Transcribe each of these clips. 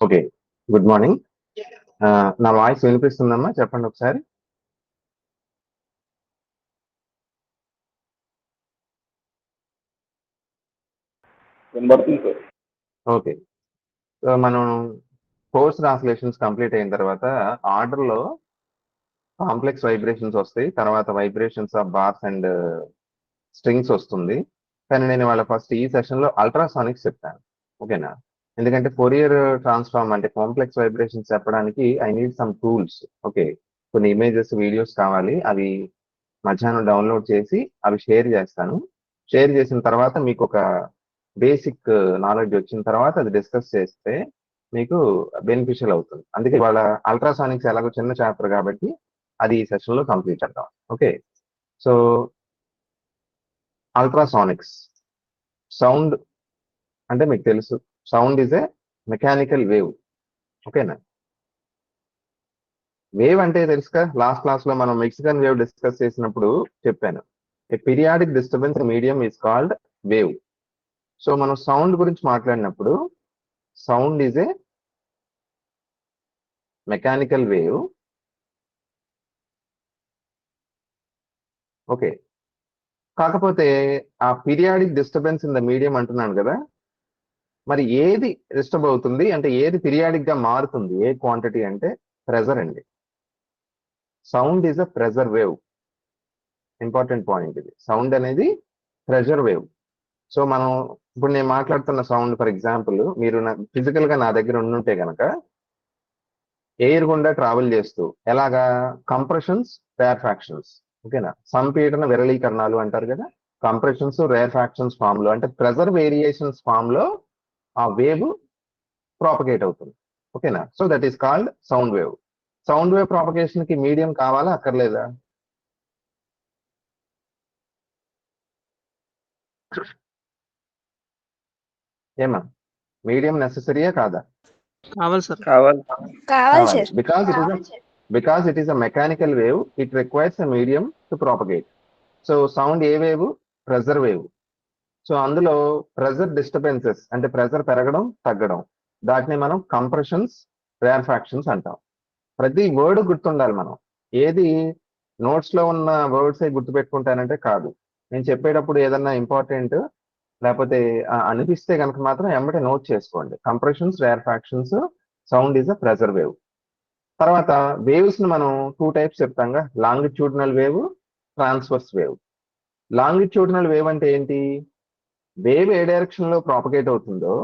Okay. Good morning. నా voice వినిపిస్తుందమ్మా? చెప్పండి ఒకసారి. వినబడుతుంది సార్. ఓకే. సో, మనం కోర్స్ ట్రాన్స్లేషన్స్ కంప్లీట్ అయిన తర్వాత ఆర్డర్‌లో కాంప్లెక్స్ వైబ్రేషన్స్ వస్తాయి. తర్వాత vibrations of bars and strings వస్తుంది. కానీ నేను ఇవాళ ఫస్ట్ ఈ సెషన్‌లో అల్ట్రాసానిక్స్ చెప్తాను. ఓకేనా? ఎందుకంటే ఫోరియర్ ట్రాన్స్‌ఫార్మ్ అంటే కాంప్లెక్స్ వైబ్రేషన్స్ చెప్పడానికి I need some tools. Okay. కొన్ని ఇమేజెస్, వీడియోస్ కావాలి. అవి మధ్యాహ్నం డౌన్లోడ్ చేసి అవి షేర్ చేస్తాను. షేర్ చేసిన తర్వాత మీకు ఒక బేసిక్ నాలెడ్జ్ వచ్చిన తర్వాత అది డిస్కస్ చేస్తే మీకు బెనిఫిషియల్ అవుతుంది. అందుకే వాళ్ళ అల్ట్రాసానిక్స్ ఎలాగో చిన్న చాప్టర్ కాబట్టి అది ఈ సెషన్లో కంప్లీట్ చేద్దాం. ఓకే. సో అల్ట్రాసానిక్స్ సౌండ్ అంటే మీకు తెలుసు, sound is a mechanical wave. ఓకేనా? వేవ్ అంటే తెలుసుగా, లాస్ట్ క్లాస్ లో మనం మెక్సికన్ వేవ్ డిస్కస్ చేసినప్పుడు చెప్పాను. ఏ periodic disturbance medium is called wave. So మనం సౌండ్ గురించి మాట్లాడినప్పుడు sound is a mechanical wave. Okay. కాకపోతే ఆ periodic disturbance in the medium అంటున్నాను కదా, మరి ఏది డిస్టర్బ్ అవుతుంది అంటే ఏది పీరియాడిక్ గా మారుతుంది, ఏ క్వాంటిటీ అంటే ప్రెజర్ అండి. Sound is a pressure wave. Important point ఇది. సౌండ్ అనేది ప్రెజర్ వేవ్. సో మనం ఇప్పుడు నేను మాట్లాడుతున్న సౌండ్, ఫర్ ఎగ్జాంపుల్ మీరు ఫిజికల్ గా నా దగ్గర ఉండుంటే గనక ఎయిర్ గుండా ట్రావెల్ చేస్తూ ఎలాగా కంప్రెషన్స్, రేర్ ఫ్యాక్షన్స్. ఓకేనా? సంపీడన విరళీకరణాలు అంటారు కదా, కంప్రెషన్స్, రేర్ ఫ్యాక్షన్స్ ఫామ్ లో అంటే ప్రెజర్ వేరియేషన్స్ ఫామ్ లో ఆ వేవ్ ప్రాపగేట్ అవుతుంది. ఓకేనా? So that is called sound wave. Sound wave propagation కి మీడియం కావాలా అక్కర్లేదా? ఏమా మీడియం నెససరీయా కాదా? కావాలి సార్. కావాలి. కావాలి. Because it is a mechanical wave, it requires a medium to propagate. So sound A wave? Pressure wave. So అందులో pressure disturbances అంటే ప్రెజర్ పెరగడం, తగ్గడం, దాటిని మనం కంప్రెషన్స్, రేర్ఫాక్షన్స్ అంటాం. ప్రతి వర్డ్ గుర్తుండాలి. మనం ఏది నోట్స్ లో ఉన్న వర్డ్స్ గుర్తుపెట్టుకుంటానంటే కాదు. నేను చెప్పేటప్పుడు ఏదన్నా ఇంపార్టెంట్ లేకపోతే అనిపిస్తే కనుక మాత్రం వెంబడే నోట్ చేసుకోండి. Compressions, rarefactions, sound is a pressure wave. తర్వాత వేవ్స్ ని మనం 2 టైప్స్ చెప్తాంగా, longitudinal wave, transverse wave. Longitudinal wave అంటే ఏంటి? వేవ్ ఏ డైరెక్షన్ లో ప్రాపగేట్ అవుతుందో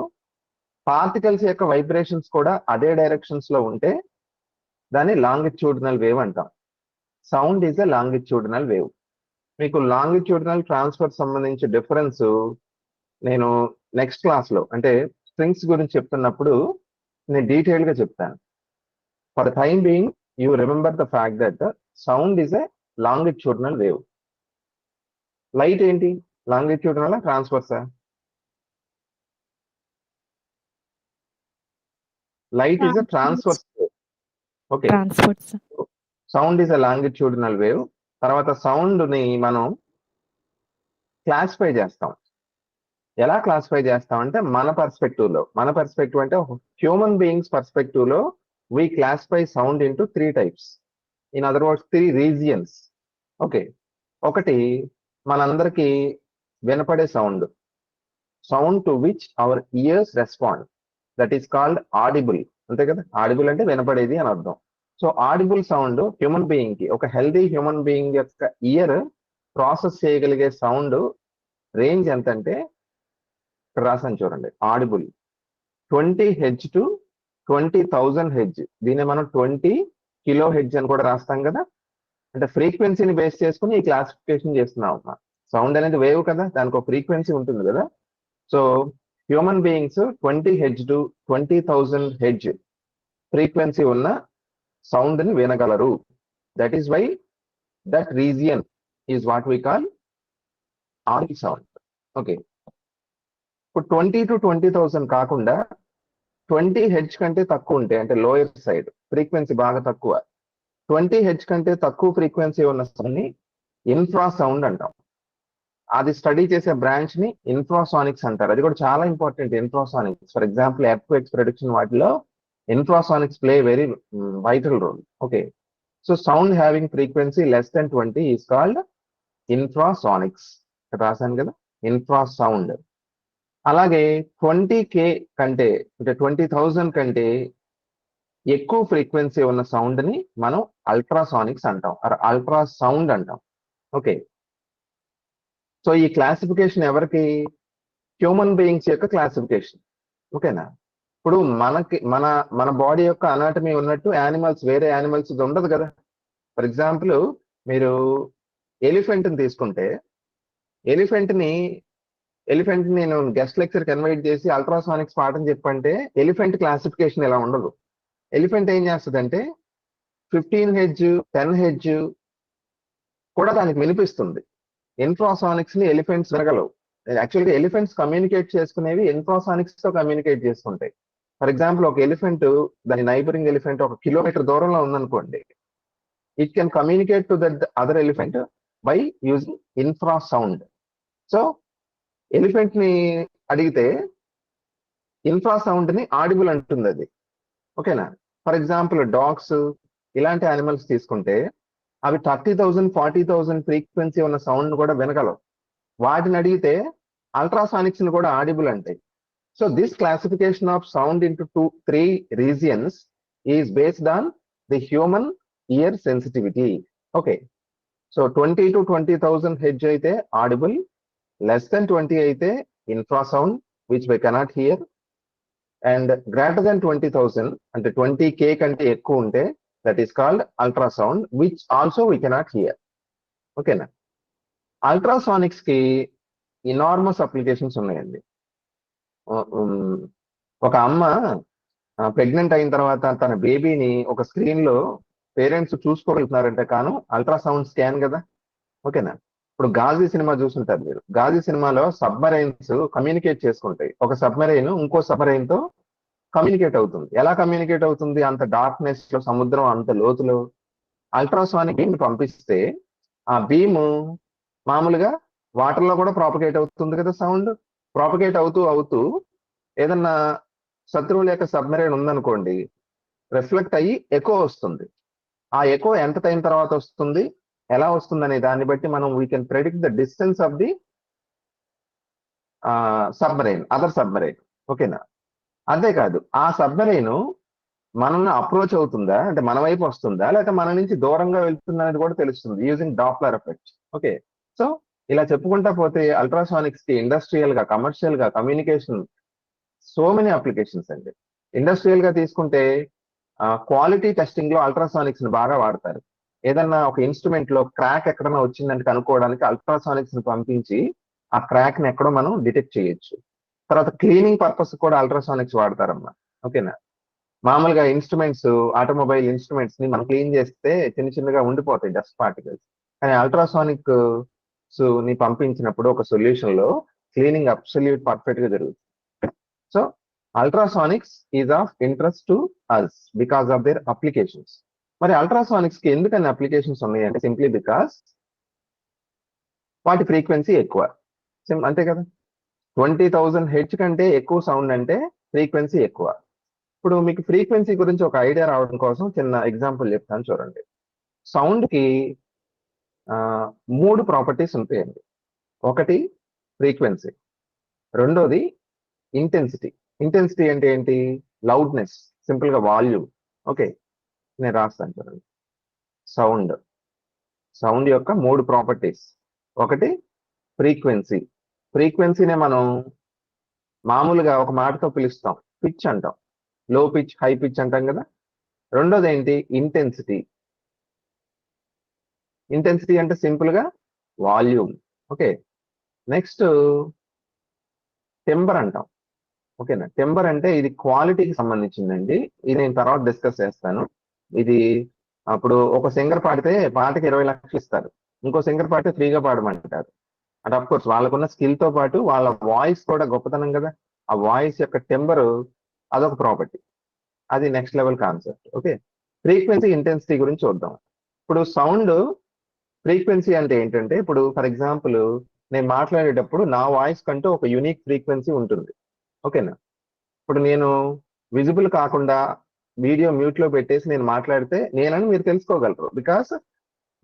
పార్టికల్స్ యొక్క వైబ్రేషన్స్ కూడా అదే డైరెక్షన్స్ లో ఉంటే దాన్ని లాంగిట్యూడినల్ వేవ్ అంటాం. Sound is a longitudinal wave. మీకు లాంగిట్యూడినల్, ట్రాన్స్ఫర్ సంబంధించి డిఫరెన్స్ నేను నెక్స్ట్ క్లాస్ లో అంటే స్ట్రింగ్స్ గురించి చెప్తున్నప్పుడు నేను డీటెయిల్ గా చెప్తాను. For the time being you remember the fact that sound is a longitudinal wave. Light ఏంటి? లాంగిట్యూడినల్, ట్రాన్స్వర్సా? Light is a transverse wave. Okay. Sound is a longitudinal wave. తర్వాత సౌండ్ ని మనం క్లాసిఫై చేస్తాం. ఎలా క్లాసిఫై చేస్తాం అంటే మన పర్స్పెక్టివ్ అంటే హ్యూమన్ బీయింగ్స్ పర్స్పెక్టివ్ లో we classify sound into 3 types. In other words 3 regions. Okay. ఒకటి మనందరికీ వినపడే sound to which our ears respond, that is called audible. అంతే కదా? ఆడిబుల్ అంటే వినపడేది అని అర్థం. So audible sound human being కి, ఒక హెల్దీ హ్యూమన్ బీయింగ్ యొక్క ఇయర్ ప్రాసెస్ చేయగలిగే సౌండ్ రేంజ్ ఎంత అంటే ఇక్కడ రాసాను చూడండి. Audible 20 hertz to 20,000 hertz. దీన్ని మనం 20 కిలో హెడ్జ్ అని కూడా రాస్తాం కదా. అంటే ఫ్రీక్వెన్సీని బేస్ చేసుకుని ఈ క్లాసిఫికేషన్ చేస్తున్నాం. సౌండ్ అనేది వేవ్ కదా, దానికి ఒక ఫ్రీక్వెన్సీ ఉంటుంది కదా. So human beings 20 hertz to 20,000 hertz frequency ఉన్న సౌండ్ ని వినగలరు. That is why that region is what we call audible sound. Okay. ఇప్పుడు 20 టు 20,000 కాకుండా 20 హెడ్జ్ కంటే తక్కువ ఉంటే అంటే లోయర్ సైడ్ ఫ్రీక్వెన్సీ బాగా తక్కువ, 20 హెడ్జ్ కంటే తక్కువ ఫ్రీక్వెన్సీ ఉన్న సౌండ్ ని ఇన్ఫ్రా సౌండ్ అంటాం. అది స్టడీ చేసే బ్రాంచ్ ని ఇన్ఫ్రాసానిక్స్ అంటారు. అది కూడా చాలా important. Infrasonics for example earthquakes prediction వాటిలో Infrasonics play very vital role. Okay. So sound having frequency less than 20 is called infrasonics. రాశాను కదా infrasound. అలాగే 20K కంటే అంటే 20,000 కంటే ఎక్కువ ఫ్రీక్వెన్సీ ఉన్న సౌండ్ ని మనం అల్ట్రాసానిక్స్ అంటాం అల్ట్రాసౌండ్ అంటాం. ఓకే. సో ఈ క్లాసిఫికేషన్ ఎవరికి? హ్యూమన్ బీయింగ్స్ యొక్క క్లాసిఫికేషన్. ఓకేనా? ఇప్పుడు మనకి మన మన బాడీ యొక్క అనాటమీ ఉన్నట్టు యానిమల్స్ వేరే యానిమల్స్ ఉండదు కదా. ఫర్ ఎగ్జాంపుల్ మీరు ఎలిఫెంట్ ని తీసుకుంటే ఎలిఫెంట్ ని నేను గెస్ట్ లెక్చర్ కి ఇన్వైట్ చేసి అల్ట్రాసానిక్స్ పాఠం చెప్పంటే ఎలిఫెంట్ క్లాసిఫికేషన్ ఇలా ఉండదు. ఎలిఫెంట్ ఏం చేస్తుందంటే 15 హెడ్జ్ 10 హెడ్జ్ కూడా దానికి వినిపిస్తుంది. ఇన్ఫ్రాసానిక్స్ ని ఎలిఫెంట్స్ వినగలవు. యాక్చువల్గా ఎలిఫెంట్స్ కమ్యూనికేట్ చేసుకునేవి ఇన్ఫ్రాసానిక్స్ తో కమ్యూనికేట్ చేసుకుంటాయి. ఫర్ ఎగ్జాంపుల్ ఒక ఎలిఫెంట్ దాని నైబరింగ్ ఎలిఫెంట్ 1 కిలోమీటర్ దూరంలో ఉందనుకోండి, it can communicate to that other elephant by using infrasound. So elephant ని అడిగితే ఇన్ఫ్రాసౌండ్ ని ఆడిబుల్ అంటుంది అది. ఓకేనా? ఫర్ ఎగ్జాంపుల్ డాగ్స్ ఇలాంటి యానిమల్స్ తీసుకుంటే అవి 30,000 40,000 ఫ్రీక్వెన్సీ ఉన్న సౌండ్ కూడా వినగలవు. వాటిని అడిగితే అల్ట్రాసానిక్స్ ని కూడా ఆడిబుల్ అంటాయి. So this classification of sound into 3 regions is based on the human ear sensitivity. Okay. So 20 to 20,000 hertz అయితే ఆడిబుల్, లెస్ దెన్ 20 అయితే infrasound which we cannot hear, and greater than 20,000 అంటే 20K కంటే ఎక్కువ ఉంటే that is called ultrasound which also we cannot hear. ఓకేనా? Ultrasonics కి enormous applications ఉన్నాయండి. ఒక అమ్మ ప్రెగ్నెంట్ అయిన తర్వాత తన బేబీని ఒక స్క్రీన్ లో పేరెంట్స్ చూసుకోగలుగుతున్నారంటే కాను అల్ట్రాసౌండ్ స్కాన్ కదా. ఓకేనా? ఇప్పుడు గాజీ సినిమా చూసుంటారు మీరు. గాజీ సినిమాలో సబ్మరైన్స్ కమ్యూనికేట్ చేసుకుంటాయి. ఒక సబ్మరైన్ ఇంకో సబ్మరైన్ తో కమ్యూనికేట్ అవుతుంది. ఎలా కమ్యూనికేట్ అవుతుంది? అంత డార్క్నెస్ లో, సముద్రం అంత లోతులో అల్ట్రాసానిక్ బీమ్ పంపిస్తే ఆ బీమ్ మామూలుగా వాటర్ లో కూడా ప్రాపగేట్ అవుతుంది కదా. సౌండ్ ప్రాపగేట్ అవుతూ ఏదన్నా శత్రువుల యొక్క సబ్మెరైన్ ఉందనుకోండి, రిఫ్లెక్ట్ అయ్యి ఎకో వస్తుంది. ఆ ఎకో ఎంత టైం తర్వాత వస్తుంది, ఎలా వస్తుంది అనే దాన్ని బట్టి మనం we can predict the distance of the submarine, other submarine. ఓకేనా? అంతేకాదు ఆ సబ్మెరైన్ మనల్ని అప్రోచ్ అవుతుందా, అంటే మన వైపు వస్తుందా, లేకపోతే మన నుంచి దూరంగా వెళ్తుందా అనేది కూడా తెలుస్తుంది using Doppler effect. Okay. So ఇలా చెప్పుకుంటా పోతే అల్ట్రాసానిక్స్ కి ఇండస్ట్రియల్ గా, కమర్షియల్ గా, కమ్యూనికేషన్ సో మెనీ అప్లికేషన్స్ అండి. ఇండస్ట్రియల్ గా తీసుకుంటే క్వాలిటీ టెస్టింగ్ లో అల్ట్రాసానిక్స్ ని బాగా వాడతారు. ఏదన్నా ఒక ఇన్స్ట్రుమెంట్ లో క్రాక్ ఎక్కడన్నా వచ్చిందంటే కనుక్కోవడానికి అల్ట్రాసానిక్స్ ని పంపించి ఆ క్రాక్ ని ఎక్కడో మనం డిటెక్ట్ చేయొచ్చు. తర్వాత క్లీనింగ్ పర్పస్ కూడా అల్ట్రాసానిక్స్ వాడతారమ్మా. ఓకేనా? మామూలుగా ఇన్స్ట్రుమెంట్స్, ఆటోమొబైల్ ఇన్స్ట్రుమెంట్స్ ని మనం క్లీన్ చేస్తే చిన్నగా ఉండిపోతాయి డస్ట్ పార్టికల్స్. కానీ అల్ట్రాసానిక్ ని పంపించినప్పుడు ఒక సొల్యూషన్ లో క్లీనింగ్ అబ్సల్యూట్ పర్ఫెక్ట్ గా జరుగుతుంది. So ultrasonics is of interest to us because of their applications. మరి అల్ట్రాసానిక్స్ కి ఎందుకని అప్లికేషన్స్ ఉన్నాయంటే సింప్లీ బికాస్ వాటి ఫ్రీక్వెన్సీ ఎక్కువ. అంతే కదా. 20,000 హెడ్జ్ కంటే ఎక్కువ సౌండ్ అంటే ఫ్రీక్వెన్సీ ఎక్కువ. ఇప్పుడు మీకు ఫ్రీక్వెన్సీ గురించి ఒక ఐడియా రావడం కోసం చిన్న ఎగ్జాంపుల్ చెప్తాను చూడండి. సౌండ్ కి 3 ప్రాపర్టీస్ ఉంటాయండి. ఒకటి ఫ్రీక్వెన్సీ, రెండోది ఇంటెన్సిటీ. ఇంటెన్సిటీ అంటే ఏంటి? లౌడ్నెస్, సింపుల్ గా వాల్యూమ్. ఓకే, నేను రాస్తాను చూడండి. సౌండ్ యొక్క 3 ప్రాపర్టీస్. ఒకటి ఫ్రీక్వెన్సీ. ఫ్రీక్వెన్సీనే మనం మామూలుగా ఒక మాటతో పిలుస్తాం, పిచ్ అంటాం. లో పిచ్, హై పిచ్ అంటాం కదా. రెండోది ఏంటి? ఇంటెన్సిటీ. ఇంటెన్సిటీ అంటే సింపుల్ గా వాల్యూమ్. ఓకే. నెక్స్ట్ టెంబర్ అంటాం. ఓకేనా? టెంబర్ అంటే ఇది క్వాలిటీకి సంబంధించిందండి. ఇది నేను తర్వాత డిస్కస్ చేస్తాను. ఇది అప్పుడు ఒక సింగర్ పాడితే పాటకి 20 లక్షలు ఇస్తారు, ఇంకో సింగర్ పాడితే ఫ్రీగా పాడమంటారు. అంటే అఫ్ కోర్స్ వాళ్ళకున్న స్కిల్ తో పాటు వాళ్ళ వాయిస్ కూడా గొప్పతనం కదా. ఆ వాయిస్ యొక్క టెంబర్ అదొక ప్రాపర్టీ. అది next level concept. Okay. Frequency, intensity గురించి చూద్దాం. ఇప్పుడు సౌండ్ ఫ్రీక్వెన్సీ అంటే ఏంటంటే, ఇప్పుడు ఫర్ ఎగ్జాంపుల్ నేను మాట్లాడేటప్పుడు నా వాయిస్ కంటూ ఒక యూనిక్ ఫ్రీక్వెన్సీ ఉంటుంది. ఓకేనా? ఇప్పుడు నేను విజిబుల్ కాకుండా వీడియో మ్యూట్ లో పెట్టేసి నేను మాట్లాడితే నేనని మీరు తెలుసుకోగలరు. Because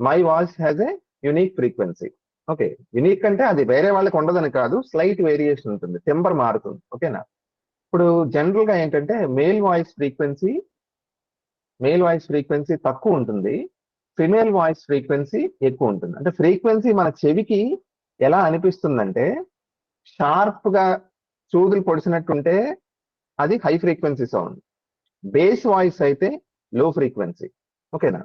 my voice has a unique frequency. Okay, unique అంటే అది వేరే వాళ్ళకి ఉండదని కాదు, స్లైట్ వేరియేషన్ ఉంటుంది, టెంపర్ మారుతుంది. ఓకేనా. ఇప్పుడు జనరల్ గా ఏంటంటే మేల్ వాయిస్ ఫ్రీక్వెన్సీ తక్కువ ఉంటుంది, ఫిమేల్ వాయిస్ ఫ్రీక్వెన్సీ ఎక్కువ ఉంటుంది. అంటే ఫ్రీక్వెన్సీ మన చెవికి ఎలా అనిపిస్తుందంటే షార్ప్ గా చూదులు పొడిచినట్టుంటే అది high frequency sound, base voice అయితే లో ఫ్రీక్వెన్సీ. ఓకేనా.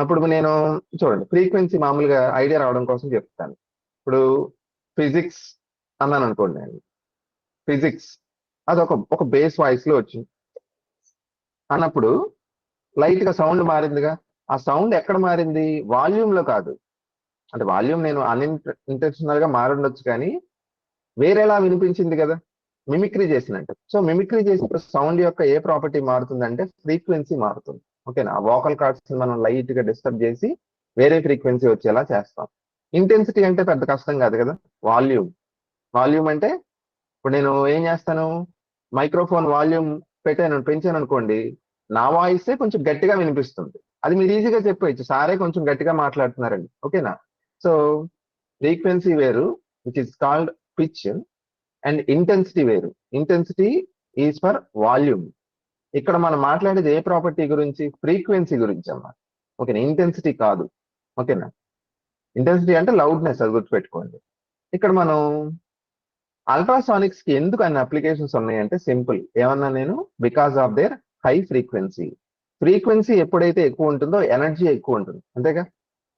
ఇప్పుడు నేను చూడండి ఫ్రీక్వెన్సీ మామూలుగా ఐడియా రావడం కోసం చెప్తాను. ఇప్పుడు ఫిజిక్స్ అన్నాను అనుకోండి, నేను ఫిజిక్స్ అది ఒక బేస్ వాయిస్ లో వచ్చింది అన్నప్పుడు లైట్ గా సౌండ్ మారిందిగా. ఆ సౌండ్ ఎక్కడ మారింది? వాల్యూమ్ లో కాదు. అంటే వాల్యూమ్ నేను ఇంటెన్షనల్ గా మారుండొచ్చు, కానీ వేరేలా వినిపించింది కదా, మిమిక్రీ చేసినట్టు. సో మిమిక్రీ చేసినప్పుడు సౌండ్ యొక్క ఏ ప్రాపర్టీ మారుతుందంటే ఫ్రీక్వెన్సీ మారుతుంది. ఓకేనా. వోకల్ కార్డ్స్ మనం లైట్ గా డిస్టర్బ్ చేసి వేరే ఫ్రీక్వెన్సీ వచ్చేలా చేస్తాం. ఇంటెన్సిటీ అంటే పెద్ద కష్టం కాదు కదా. వాల్యూమ్ అంటే ఇప్పుడు నేను ఏం చేస్తాను, మైక్రోఫోన్ వాల్యూమ్ పెంచాను అనుకోండి, నా వాయిసే కొంచెం గట్టిగా వినిపిస్తుంది. అది మీరు ఈజీగా చెప్పవచ్చు, సారే కొంచెం గట్టిగా మాట్లాడుతున్నారండి. ఓకేనా. సో ఫ్రీక్వెన్సీ వేరు, which is called pitch, and intensity వేరు. Intensity is for volume. ఇక్కడ మనం మాట్లాడేది ఏ ప్రాపర్టీ గురించి? ఫ్రీక్వెన్సీ గురించి అన్నమాట. ఓకేనా, ఇంటెన్సిటీ కాదు. ఓకేనా. ఇంటెన్సిటీ అంటే లౌడ్నెస్, అది గుర్తుపెట్టుకోండి. ఇక్కడ మనం అల్ట్రాసానిక్స్ కి ఎందుకు అన్ని అప్లికేషన్స్ ఉన్నాయంటే సింపుల్, ఏమన్నా నేను, because of their high frequency. Frequency ఎప్పుడైతే ఎక్కువ ఉంటుందో ఎనర్జీ ఎక్కువ ఉంటుంది, అంతేగా.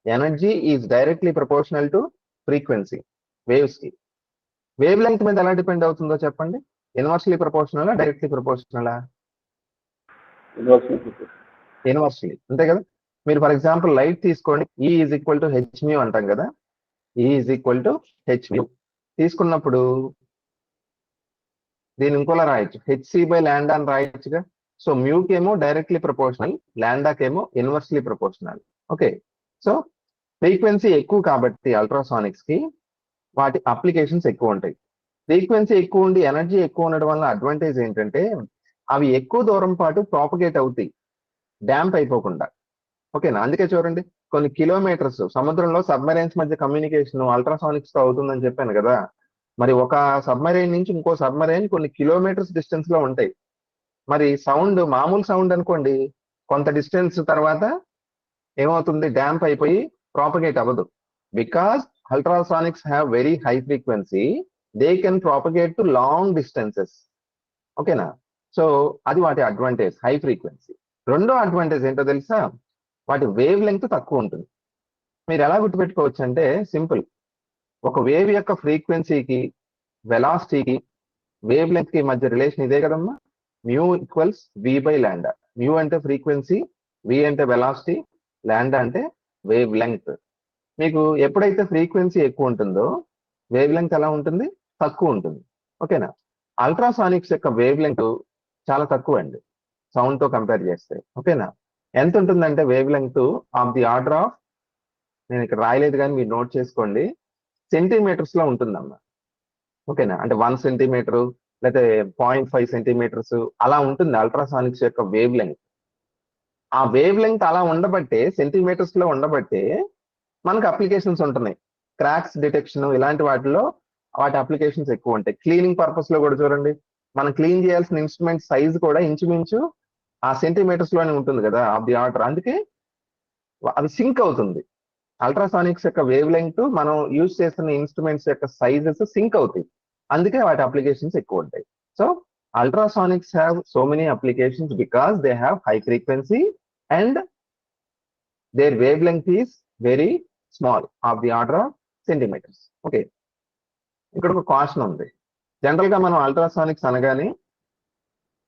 Energy is directly proportional to frequency. Waves కి వేవ్ లెంగ్త్ మీద ఎలా డిపెండ్ అవుతుందో చెప్పండి. ఇన్వర్స్లీ ప్రపోర్షనలా, డైరెక్ట్లీ ప్రపోర్షనలా? ఇన్వర్స్లీ, అంతే కదా. మీరు ఫర్ ఎగ్జాంపుల్ లైట్ తీసుకోండి, E is equal to h mu అంటాం కదా. E is equal to h mu తీసుకున్నప్పుడు దీని ఇంకోలా రాయొచ్చు, హెచ్సి బై ల్యాండా అని రాయొచ్చుగా. సో మ్యూకేమో డైరెక్ట్లీ ప్రపోర్షనల్, ల్యాండాకేమో inversely proportional. Okay. So frequency ఎక్కువ కాబట్టి అల్ట్రాసానిక్స్ కి వాటి అప్లికేషన్స్ ఎక్కువ ఉంటాయి. ఫ్రీక్వెన్సీ ఎక్కువ ఉండి ఎనర్జీ ఎక్కువ ఉండడం వల్ల అడ్వాంటేజ్ ఏంటంటే అవి ఎక్కువ దూరం పాటు ప్రాపగేట్ అవుతాయి, డ్యాంప్ అయిపోకుండా. ఓకేనా. అందుకే చూడండి, కొన్ని కిలోమీటర్స్ సముద్రంలో సబ్మెరైన్స్ మధ్య కమ్యూనికేషన్ అల్ట్రాసానిక్స్ తో అవుతుందని చెప్పాను కదా. మరి ఒక సబ్మెరైన్ నుంచి ఇంకో సబ్మెరైన్ కొన్ని కిలోమీటర్స్ డిస్టెన్స్ లో ఉంటాయి. మరి సౌండ్ మామూలు సౌండ్ అనుకోండి, కొంత డిస్టెన్స్ తర్వాత ఏమవుతుంది, డ్యాంప్ అయిపోయి ప్రాపగేట్ అవ్వదు. Because ultrasonics have very high frequency, they can propagate to long distances. ఓకేనా. సో అది వాటి అడ్వాంటేజ్, హై ఫ్రీక్వెన్సీ. రెండో అడ్వాంటేజ్ ఏంటో తెలుసా? వాటి వేవ్ లెంగ్త్ తక్కువ ఉంటుంది. మీరు ఎలా గుర్తుపెట్టుకోవచ్చు అంటే సింపుల్, ఒక వేవ్ యొక్క ఫ్రీక్వెన్సీకి వెలాసిటీకి వేవ్ లెంగ్త్ కి మధ్య రిలేషన్ ఇదే కదమ్మా, mu equals v by lambda. Mu అంటే ఫ్రీక్వెన్సీ, వి అంటే వెలాసిటీ, ల్యాండా అంటే వేవ్ లెంగ్త్. మీకు ఎప్పుడైతే ఫ్రీక్వెన్సీ ఎక్కువ ఉంటుందో వేవ్ లెంగ్త్ ఎలా ఉంటుంది? తక్కువ ఉంటుంది. ఓకేనా. అల్ట్రాసానిక్స్ యొక్క వేవ్ లెంగ్త్ చాలా తక్కువ అండి సౌండ్ తో కంపేర్ చేస్తే. ఓకేనా. ఎంత ఉంటుందంటే wave length of the order of, నేను ఇక్కడ రాయలేదు కానీ మీరు నోట్ చేసుకోండి, సెంటీమీటర్స్ లో ఉంటుందమ్మా. ఓకేనా. అంటే 1 సెంటీమీటర్ లేకపోతే 0.5 సెంటీమీటర్స్ అలా ఉంటుంది అల్ట్రాసానిక్స్ యొక్క వేవ్ లెంగ్త్. ఆ వేవ్ లెంగ్త్ అలా ఉండబట్టే, సెంటీమీటర్స్ లో ఉండబట్టే మనకు అప్లికేషన్స్ ఉంటున్నాయి. క్రాక్స్ డిటెక్షన్ ఇలాంటి వాటిలో వాటి అప్లికేషన్స్ ఎక్కువ ఉంటాయి. క్లీనింగ్ పర్పస్ లో కూడా చూడండి, మనం క్లీన్ చేయాల్సిన ఇన్స్ట్రుమెంట్ సైజ్ కూడా ఇంచుమించు ఆ సెంటీమీటర్స్ లోనే ఉంటుంది కదా, ఆఫ్ ది ఆర్డర్. అందుకే అది సింక్ అవుతుంది. అల్ట్రాసానిక్స్ యొక్క వేవ్ లెంగ్త్ మనం యూజ్ చేస్తున్న ఇన్స్ట్రుమెంట్స్ యొక్క సైజెస్ సింక్ అవుతాయి, అందుకే వాటి అప్లికేషన్స్ ఎక్కువ ఉంటాయి. So ultrasonics have so many applications because they have high frequency and their wavelength is very small, of the order of centimetres. Okay. ఇక్కడ ఒక కాషన్ ఉంది. జనరల్ గా మనం అల్ట్రాసానిక్స్ అనగానే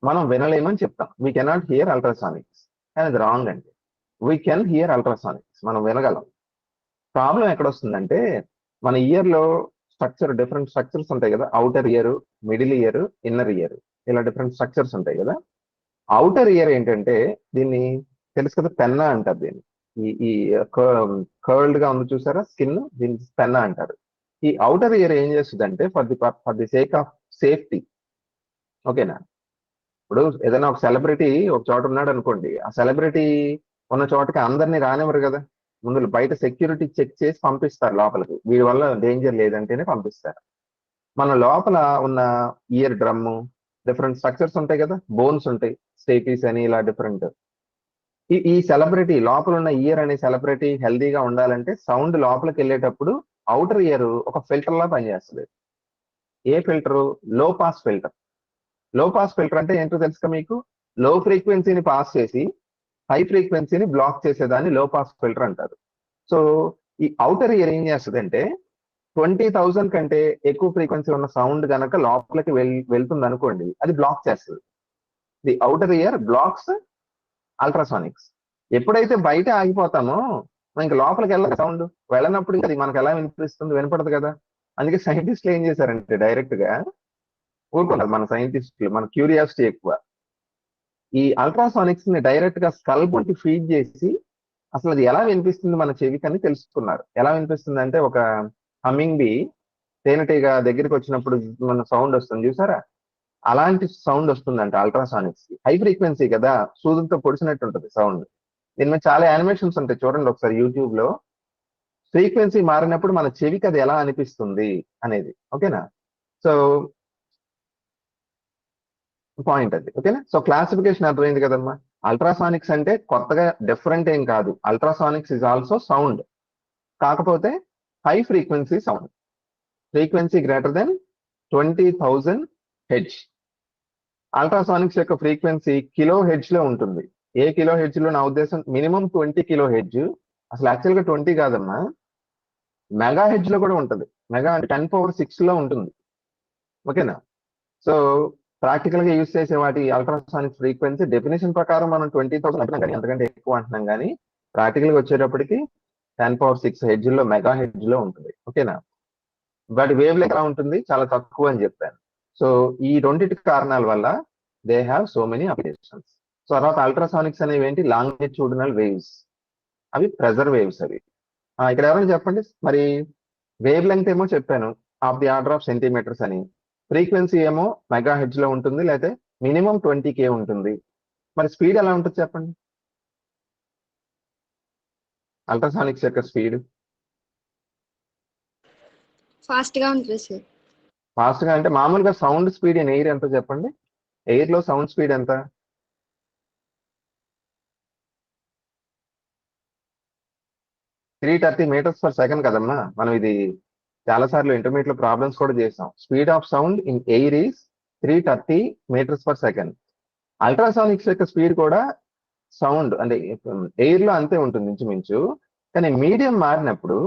మనం వినలేమని చెప్తాం, వీ కెనాట్ హియర్ అల్ట్రాసానిక్స్. కానీ అది రాంగ్ అండి. వీ కెన్ హియర్ అల్ట్రాసానిక్స్, మనం వినగలం. ప్రాబ్లం ఎక్కడ వస్తుందంటే మన ఇయర్ లో డిఫరెంట్ స్ట్రక్చర్స్ ఉంటాయి కదా, outer ear, middle ear, inner ear, ఇలా డిఫరెంట్ స్ట్రక్చర్స్ ఉంటాయి కదా. అవుటర్ ఇయర్ ఏంటంటే దీన్ని తెలుసు కదా, పెన్నా అంటారు దీన్ని. ఈ కర్ల్డ్ గా ఉంది చూసారా స్కిన్, దీన్ని పెన్నా అంటారు. ఈ అవుటర్ ఇయర్ ఏం చేస్తుందంటే for the sake of safety, ఓకేనా, ఇప్పుడు ఏదైనా ఒక సెలబ్రిటీ ఒక చోట ఉన్నాడు అనుకోండి, ఆ సెలబ్రిటీ ఉన్న చోటకి అందరినీ రానివ్వరు కదా. ముందు బయట సెక్యూరిటీ చెక్ చేసి పంపిస్తారు లోపలికి, వీడి వల్ల డేంజర్ లేదంటేనే పంపిస్తారు. మన లోపల ఉన్న ఇయర్ డ్రమ్, డిఫరెంట్ స్ట్రక్చర్స్ ఉంటాయి కదా, బోన్స్ ఉంటాయి, స్టేపీస్ అని ఇలా డిఫరెంట్. ఈ సెలబ్రిటీ లోపల ఉన్న ఇయర్ అనే సెలబ్రిటీ హెల్దీగా ఉండాలంటే సౌండ్ లోపలికి వెళ్ళేటప్పుడు అవుటర్ ఇయర్ ఒక ఫిల్టర్ లా పనిచేస్తుంది. ఏ ఫిల్టర్? లో పాస్ ఫిల్టర్. లో పాస్ ఫిల్టర్ అంటే ఏంటో తెలుసుగా మీకు? లో ఫ్రీక్వెన్సీని పాస్ చేసి హై ఫ్రీక్వెన్సీని బ్లాక్ చేసేదాన్ని లో పాస్ ఫిల్టర్ అంటారు. సో ఈ అవుటర్ ఇయర్ ఏం చేస్తుంది అంటే 20,000 కంటే ఎక్కువ ఫ్రీక్వెన్సీ ఉన్న సౌండ్ గనక లోపలికి వెళ్తుంది అనుకోండి, అది బ్లాక్ చేస్తుంది. The outer ear blocks ultrasonics. ఎప్పుడైతే బయట ఆగిపోతామో ఇంకా లోపలికి వెళ్ళదు సౌండ్. వెళ్ళనప్పుడు ఇంకా అది మనకు ఎలా వినిపిస్తుంది? వినపడదు కదా. అందుకే సైంటిస్టులు ఏం చేశారంటే డైరెక్ట్ గా ఊరుకున్నారు. మన సైంటిస్టులు, మన క్యూరియాసిటీ ఎక్కువ, ఈ అల్ట్రాసానిక్స్ ని డైరెక్ట్ గా స్కల్ప్ కి ఫీడ్ చేసి అసలు అది ఎలా వినిపిస్తుంది మన చెవికి అని తెలుసుకున్నారు. ఎలా వినిపిస్తుంది అంటే, ఒక హమ్మింగ్ బీ తేనెటీగ దగ్గరికి వచ్చినప్పుడు మన సౌండ్ వస్తుంది చూసారా, అలాంటి సౌండ్ వస్తుందంట అల్ట్రాసానిక్స్ కి. హై ఫ్రీక్వెన్సీ కదా, సూదులతో పొడిచినట్టు ఉంటుంది సౌండ్. దీని మీద చాలా యానిమేషన్స్ ఉంటాయి, చూడండి ఒకసారి యూట్యూబ్ లో. ఫ్రీక్వెన్సీ మారినప్పుడు మన చెవికి అది ఎలా అనిపిస్తుంది అనేది. ఓకేనా? సో పాయింట్ అది. ఓకేనా? సో క్లాసిఫికేషన్ అర్థమైంది కదమ్మా. అల్ట్రాసానిక్స్ అంటే కొత్తగా డిఫరెంట్ ఏం కాదు. అల్ట్రాసానిక్స్ ఇస్ ఆల్సో సౌండ్, కాకపోతే high frequency sound. Frequency greater than 20,000 hertz. Ultrasonics యొక్క ఫ్రీక్వెన్సీ కిలో హెడ్జ్ లో ఉంటుంది. ఏ కిలో హెడ్జ్ లో? నా ఉద్దేశం మినిమం 20 కిలో హెడ్జ్. అసలు యాక్చువల్ గా 20 కాదమ్మా, మెగా హెడ్జ్ లో కూడా ఉంటుంది. మెగా అంటే 10⁶ లో ఉంటుంది. ఓకేనా? సో ప్రాక్టికల్ గా యూజ్ చేసే వాటి అల్ట్రాసానిక్ ఫ్రీక్వెన్సీ డెఫినేషన్ ప్రకారం మనం 20,000 అంటున్నాం కానీ, అంతకంటే ఎక్కువ అంటున్నాం కానీ, ప్రాక్టికల్ గా వచ్చేటప్పటికి 10⁶ హెడ్జ్ లో, మెగా హెడ్జ్ లో ఉంటుంది. ఓకేనా? వాటి వేవ్ లెంగ్త్ ఎలా ఉంటుంది? చాలా తక్కువ అని చెప్పాను. సో ఈ రెండింటి కారణాల వల్ల they have so many applications. So తర్వాత అల్ట్రాసానిక్స్ అనేవి ఏంటి? Longitudinal waves. అవి ప్రెజర్ వేవ్స్ అవి. ఇక్కడ ఎవరైనా చెప్పండి మరి. వేవ్ లెంగ్త్ ఏమో చెప్పాను, of the order of centimetres అని. ఫ్రీక్వెన్సీ ఏమో మెగా హెడ్జ్ లో ఉంటుంది, లేకపోతే మినిమం 20K ఉంటుంది. మరి స్పీడ్ ఎలా ఉంటుంది చెప్పండి? అల్ట్రాసానిక్స్ యొక్క స్పీడ్ ఫాస్ట్ గా ఉంటుంది సార్. ఫాస్ట్ గా అంటే మామూలుగా సౌండ్ స్పీడ్ ఇన్ ఎయిర్ ఎంత చెప్పండి? ఎయిర్ లో సౌండ్ స్పీడ్ ఎంత? 330 మీటర్స్ పర్ సెకండ్ కదమ్మా. మనం ఇది చాలా సార్లు ఇంటర్మీడియట్ లో ప్రాబ్లమ్స్ కూడా చేసాం. Speed of sound in air is 330 metres per second. Ultrasonics యొక్క స్పీడ్ కూడా సౌండ్ అంటే ఎయిర్ లో అంతే ఉంటుంది ఇంచుమించు. కానీ మీడియం మారినప్పుడు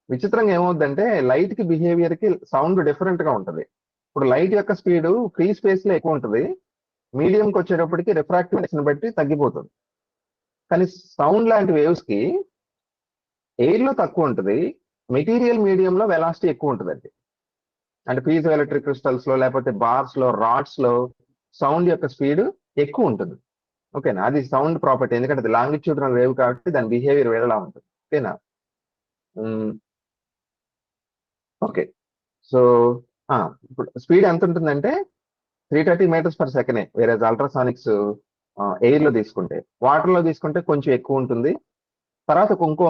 విచిత్రంగా ఏమవుతుందంటే లైట్ కి బిహేవియర్ కి సౌండ్ డిఫరెంట్ గా ఉంటుంది. ఇప్పుడు లైట్ యొక్క స్పీడ్ ఫ్రీ స్పేస్ లో ఎక్కువ ఉంటుంది, మీడియంకి వచ్చేటప్పటికి రిఫ్రాక్టివ్ బట్టి తగ్గిపోతుంది. కానీ సౌండ్ లాంటి వేవ్స్ కి ఎయిర్ లో తక్కువ ఉంటుంది, మెటీరియల్ మీడియం లో వెలాసిటీ ఎక్కువ ఉంటుందండి. అంటే పీజో ఎలక్ట్రిక్ క్రిస్టల్స్ లో, లేకపోతే బార్స్ లో, రాడ్స్ లో సౌండ్ యొక్క స్పీడ్ ఎక్కువ ఉంటుంది. ఓకేనా? అది సౌండ్ ప్రాపర్టీ, ఎందుకంటే అది లాంగిట్యూడినల్ వేవ్ కాబట్టి దాని బిహేవియర్ వేరేలా ఉంటుంది. ఓకేనా? ఓకే. సో ఇప్పుడు స్పీడ్ ఎంత ఉంటుందంటే 330 మీటర్స్ పర్ సెకండ్. వేరే అల్ట్రాసానిక్స్ ఎయిర్ లో తీసుకుంటే, వాటర్ లో తీసుకుంటే కొంచెం ఎక్కువ ఉంటుంది. తర్వాత ఇంకో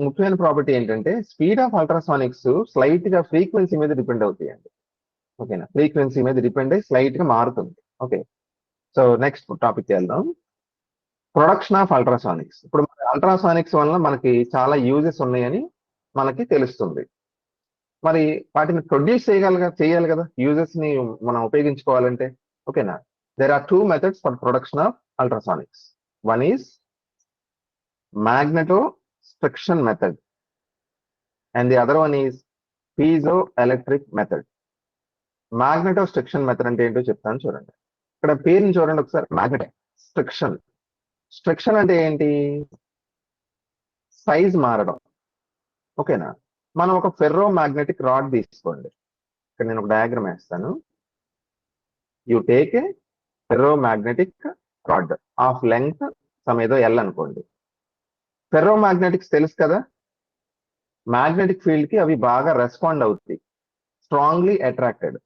ముఖ్యమైన ప్రాపర్టీ ఏంటంటే స్పీడ్ ఆఫ్ అల్ట్రాసానిక్స్ స్లైట్ గా ఫ్రీక్వెన్సీ మీద డిపెండ్ అవుతాయండి. ఓకేనా? ఫ్రీక్వెన్సీ మీద డిపెండ్ అయ్యి స్లైట్ గా మారుతుంది. ఓకే. సో నెక్స్ట్ టాపిక్ వెళ్దాం. Production of ultrasonics. ఇప్పుడు అల్ట్రాసానిక్స్ వల్ల మనకి చాలా యూజెస్ ఉన్నాయని మనకి తెలుస్తుంది. మరి వాటిని ప్రొడ్యూస్ చేయాలి కదా యూజెస్ ని మనం ఉపయోగించుకోవాలంటే. ఓకేనా? There are 2 methods for production of ultrasonics. One is magnetostriction method and the other one is piezoelectric method. magnetostriction method అంటే ఏంటో చెప్తాను చూడండి. ఇక్కడ పేరుని చూడండి ఒకసారి. magnetostriction. స్ట్రిక్షన్ అంటే ఏంటి? సైజ్ మారడం. ఓకేనా? మనం ఒక ఫెర్రో మ్యాగ్నెటిక్ రాడ్ తీసుకోండి. ఇక్కడ నేను ఒక డయాగ్రామ్ వేస్తాను. You take a ferro magnetic rod of length some ఏదో L అనుకోండి. ఫెర్రో మ్యాగ్నెటిక్స్ తెలుసు కదా, మ్యాగ్నెటిక్ ఫీల్డ్ కి అవి బాగా రెస్పాండ్ అవుతాయి, స్ట్రాంగ్లీ అట్రాక్టెడ్.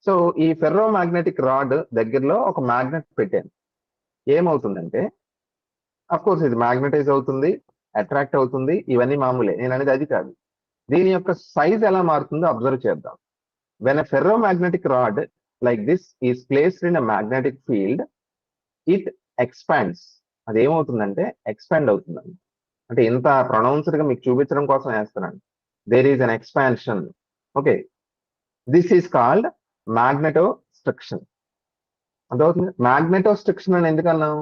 సో ఈ ఫెర్రో మ్యాగ్నెటిక్ రాడ్ దగ్గరలో ఒక మ్యాగ్నెట్ పెట్టాను. ఏమవుతుందంటే అఫ్ కోర్స్ ఇది మ్యాగ్నెటైజ్ అవుతుంది, అట్రాక్ట్ అవుతుంది, ఇవన్నీ మామూలే. నేను అనేది అది కాదు. దీని యొక్క సైజ్ ఎలా మారుతుందో అబ్జర్వ్ చేద్దాం. When a ferro magnetic rod like this is placed in a magnetic field, it expands. అది ఏమవుతుందంటే ఎక్స్పాండ్ అవుతుందండి. అంటే ఇంత ప్రొనౌన్స్డ్ గా మీకు చూపించడం కోసం వేస్తున్నాను. There is an expansion. Okay, this is called magnetostriction. అర్థమవుతుంది? మ్యాగ్నెటోస్ట్రిక్షన్ అని ఎందుకన్నాం?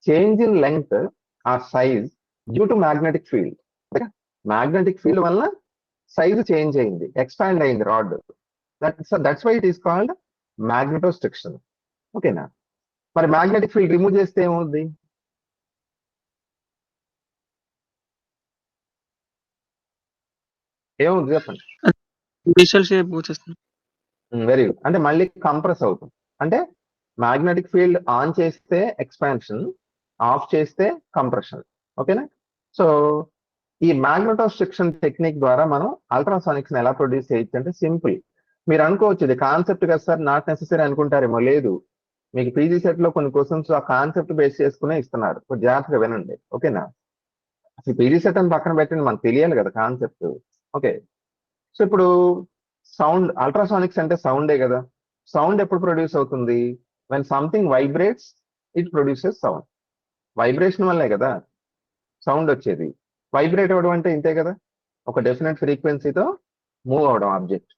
Change in length or size due to magnetic field. Magnetic field వల్ల సైజ్ చేంజ్ అయింది, ఎక్స్పాండ్ అయింది rod. That's why it is called magnetostriction. ఓకేనా? మరి magnetic field remove చేస్తే ఏమవుద్ది? ఏమవుద్ది చెప్పండి. డిజిటల్ షేప్ వచ్చేస్తుంది. Very good. అంటే మళ్ళీ కంప్రెస్ అవుతుంది. అంటే మ్యాగ్నెటిక్ ఫీల్డ్ ఆన్ చేస్తే ఎక్స్పాన్షన్, ఆఫ్ చేస్తే కంప్రెషన్. ఓకేనా? సో ఈ మ్యాగ్నెటోస్ట్రిక్షన్ టెక్నిక్ ద్వారా మనం అల్ట్రాసానిక్స్ ఎలా ప్రొడ్యూస్ చేయొచ్చు అంటే సింపుల్. మీరు అనుకోవచ్చు ఇది కాన్సెప్ట్ కదా సార్, నాట్ నెసెసరీ అనుకుంటారేమో. లేదు, మీకు పీజీ సెట్ లో కొన్ని క్వశ్చన్స్ ఆ కాన్సెప్ట్ బేస్ చేసుకునే ఇస్తున్నారు. కొంచెం జాగ్రత్తగా వినండి. ఓకేనా? అసలు పీజీ సెట్ అని పక్కన పెట్టండి, మనకు తెలియాలి కదా కాన్సెప్ట్. ఓకే, సో ఇప్పుడు సౌండ్, అల్ట్రాసానిక్స్ అంటే సౌండే కదా. సౌండ్ ఎప్పుడు ప్రొడ్యూస్ అవుతుంది? When something vibrates it produces sound. Vibration వల్లే కదా సౌండ్ వచ్చేది. వైబ్రేట్ అవ్వడం అంటే ఇంతే కదా, ఒక డెఫినెట్ ఫ్రీక్వెన్సీతో మూవ్ అవడం ఆబ్జెక్ట్.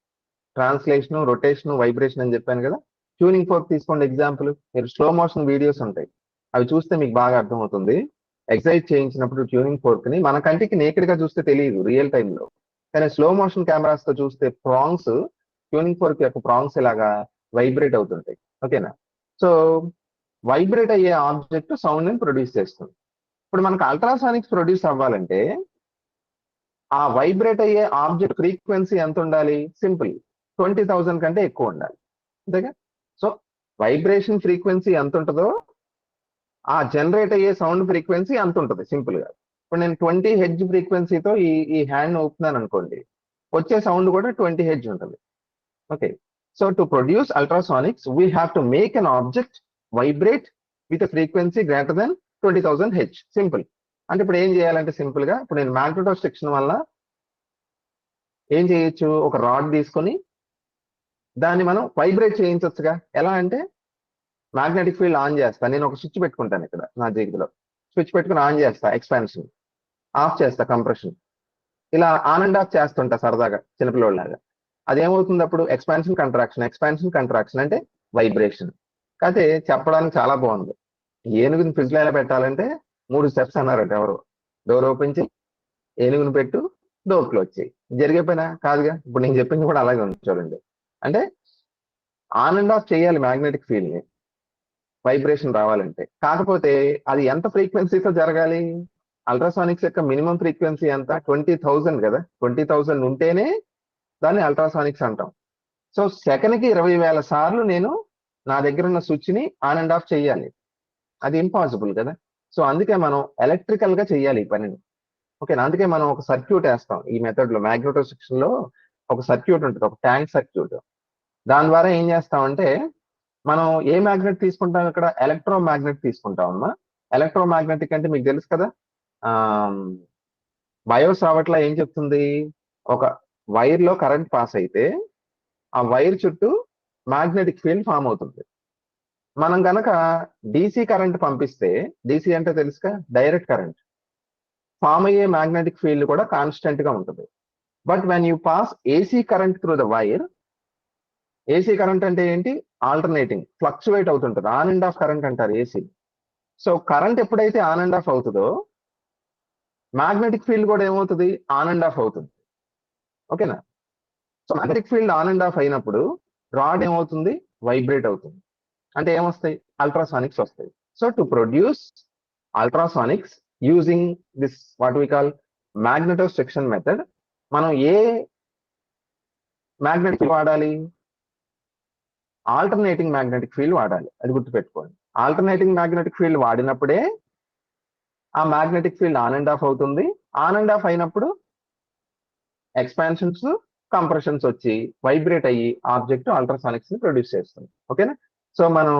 ట్రాన్స్లేషన్, రొటేషన్, వైబ్రేషన్ అని చెప్పాను కదా. ట్యూనింగ్ ఫోర్క్ తీసుకోండి ఎగ్జాంపుల్. మీరు స్లో మోషన్ వీడియోస్ ఉంటాయి, అవి చూస్తే మీకు బాగా అర్థమవుతుంది. ఎక్సైట్ చేయించినప్పుడు ట్యూనింగ్ ఫోర్క్ ని మన కంటికి నేకెడ్ గా చూస్తే తెలియదు రియల్ టైంలో, కానీ స్లో మోషన్ కెమెరాస్ తో చూస్తే ప్రాంగ్స్, ట్యూనింగ్ ఫోర్క్ యొక్క ప్రాంగ్స్ ఇలాగా వైబ్రేట్ అవుతుంటాయి. ఓకేనా? సో వైబ్రేట్ అయ్యే ఆబ్జెక్ట్ సౌండ్ ని ప్రొడ్యూస్ చేస్తుంది. ఇప్పుడు మనకు అల్ట్రాసానిక్స్ ప్రొడ్యూస్ అవ్వాలంటే ఆ వైబ్రేట్ అయ్యే ఆబ్జెక్ట్ ఫ్రీక్వెన్సీ ఎంత ఉండాలి? సింపుల్, 20,000 కంటే ఎక్కువ ఉండాలి. అంతేగా? సో వైబ్రేషన్ ఫ్రీక్వెన్సీ ఎంత ఉంటుందో ఆ జనరేట్ అయ్యే సౌండ్ ఫ్రీక్వెన్సీ అంత ఉంటుంది సింపుల్ గా. ఇప్పుడు నేను 20 హెడ్జ్ ఫ్రీక్వెన్సీతో ఈ హ్యాండ్ ఊపుతున్నాను అనుకోండి, వచ్చే సౌండ్ కూడా 20 హెడ్జ్ ఉంటుంది. Okay, so to produce ultrasonics we have to make an object vibrate with frequency greater than 20,000 hertz. Simple. అంటే ఇప్పుడు ఏం చేయాలంటే సింపుల్ గా, ఇప్పుడు నేను మ్యాగ్నెటోస్ట్రిక్షన్ వల్ల ఏం చేయొచ్చు? ఒక రాడ్ తీసుకొని దాన్ని మనం వైబ్రేట్ చేయించవచ్చుగా. ఎలా అంటే మ్యాగ్నెటిక్ ఫీల్డ్ ఆన్ చేస్తా, నేను ఒక స్విచ్ పెట్టుకుంటాను ఇక్కడ నా చేతిలో, స్విచ్ పెట్టుకుని ఆన్ చేస్తా ఎక్స్పాన్షన్, ఆఫ్ చేస్తా కంప్రెషన్. ఇలా ఆన్ అండ్ ఆఫ్ చేస్తుంటా సరదాగా చిన్నపిల్లలాగా. అదేమవుతుంది అప్పుడు? ఎక్స్పాన్షన్ కంట్రాక్షన్, ఎక్స్పాన్షన్ కంట్రాక్షన్ అంటే వైబ్రేషన్. కాకపోతే చెప్పడానికి చాలా బాగుంది. ఏనుగుని ఫ్రిడ్జ్ లో ఎలా పెట్టాలంటే 3 స్టెప్స్ అన్నారట ఎవరు. డోర్ ఓపెన్ చేయి, ఏనుగుని పెట్టు, డోర్ క్లోజ్ చేయి. జరిగే పైన కాదుగా. ఇప్పుడు నేను చెప్పింది కూడా అలాగే ఉంది చూడండి. అంటే ఆన్ అండ్ ఆఫ్ చేయాలి మ్యాగ్నెటిక్ ఫీల్డ్ ని వైబ్రేషన్ రావాలంటే. కాకపోతే అది ఎంత ఫ్రీక్వెన్సీతో జరగాలి? అల్ట్రాసానిక్స్ యొక్క మినిమం ఫ్రీక్వెన్సీ ఎంత? 20,000 కదా. 20,000 ఉంటేనే దాన్ని అల్ట్రాసానిక్స్ అంటాం. సో సెకండ్ కి 20,000 సార్లు నేను నా దగ్గర ఉన్న స్విచ్ ని ఆన్ అండ్ ఆఫ్ చేయాలి. అది ఇంపాసిబుల్ కదా. సో అందుకే మనం ఎలక్ట్రికల్ గా చేయాలి ఈ పనిని. ఓకేనా? అందుకే మనం ఒక సర్క్యూట్ వేస్తాం ఈ మెథడ్ లో. మ్యాగ్నెటోస్ట్రిక్షన్ లో ఒక సర్క్యూట్ ఉంటుంది, ఒక ట్యాంక్ సర్క్యూట్. దాని ద్వారా ఏం చేస్తామంటే మనం ఏ మ్యాగ్నెట్ తీసుకుంటాం? ఇక్కడ ఎలక్ట్రో మ్యాగ్నెట్ తీసుకుంటాం అమ్మా. ఎలక్ట్రో మ్యాగ్నెటిక్ అంటే మీకు తెలుసు కదా, బయోసావట్లా ఏం చెప్తుంది? ఒక వైర్ లో కరెంట్ పాస్ అయితే ఆ వైర్ చుట్టూ మ్యాగ్నెటిక్ ఫీల్డ్ ఫామ్ అవుతుంది. మనం గనక డీసీ కరెంట్ పంపిస్తే, డీసీ అంటే తెలుసుగా, డైరెక్ట్ కరెంట్, ఫామ్ అయ్యే మ్యాగ్నెటిక్ ఫీల్డ్ కూడా కాన్స్టెంట్ గా ఉంటుంది. But when you pass AC current through the wire, AC current అంటే ఏంటి? ఆల్టర్నేటింగ్, ఫ్లక్చువేట్ అవుతుంటుంది. ఆన్ అండ్ ఆఫ్ కరెంట్ అంటారు ఏసీ. సో కరెంట్ ఎప్పుడైతే ఆన్ అండ్ ఆఫ్ అవుతుందో మ్యాగ్నెటిక్ ఫీల్డ్ కూడా ఏమవుతుంది? ఆన్ అండ్ ఆఫ్ అవుతుంది. ఓకేనా? So magnetic field on and off అయినప్పుడు రాడ్ ఏమవుతుంది? వైబ్రేట్ అవుతుంది. అంటే ఏమొస్తాయి? అల్ట్రాసానిక్స్ వస్తాయి. So to produce ultrasonics using this what we call magnetostriction method, మనం ఏ మ్యాగ్నెటిక్ ఫీల్డ్ వాడాలి? ఆల్టర్నేటింగ్ మ్యాగ్నెటిక్ ఫీల్డ్ వాడాలి. అది గుర్తుపెట్టుకోండి. ఆల్టర్నేటింగ్ మ్యాగ్నెటిక్ ఫీల్డ్ వాడినప్పుడే ఆ magnetic field on and off అవుతుంది. ఆన్ అండ్ ఆఫ్ అయినప్పుడు ఎక్స్పాన్షన్స్, కంప్రెషన్స్ వచ్చి వైబ్రేట్ అయ్యి ఆబ్జెక్ట్ అల్ట్రాసానిక్స్ ని ప్రొడ్యూస్ చేస్తుంది. ఓకేనా? సో మనం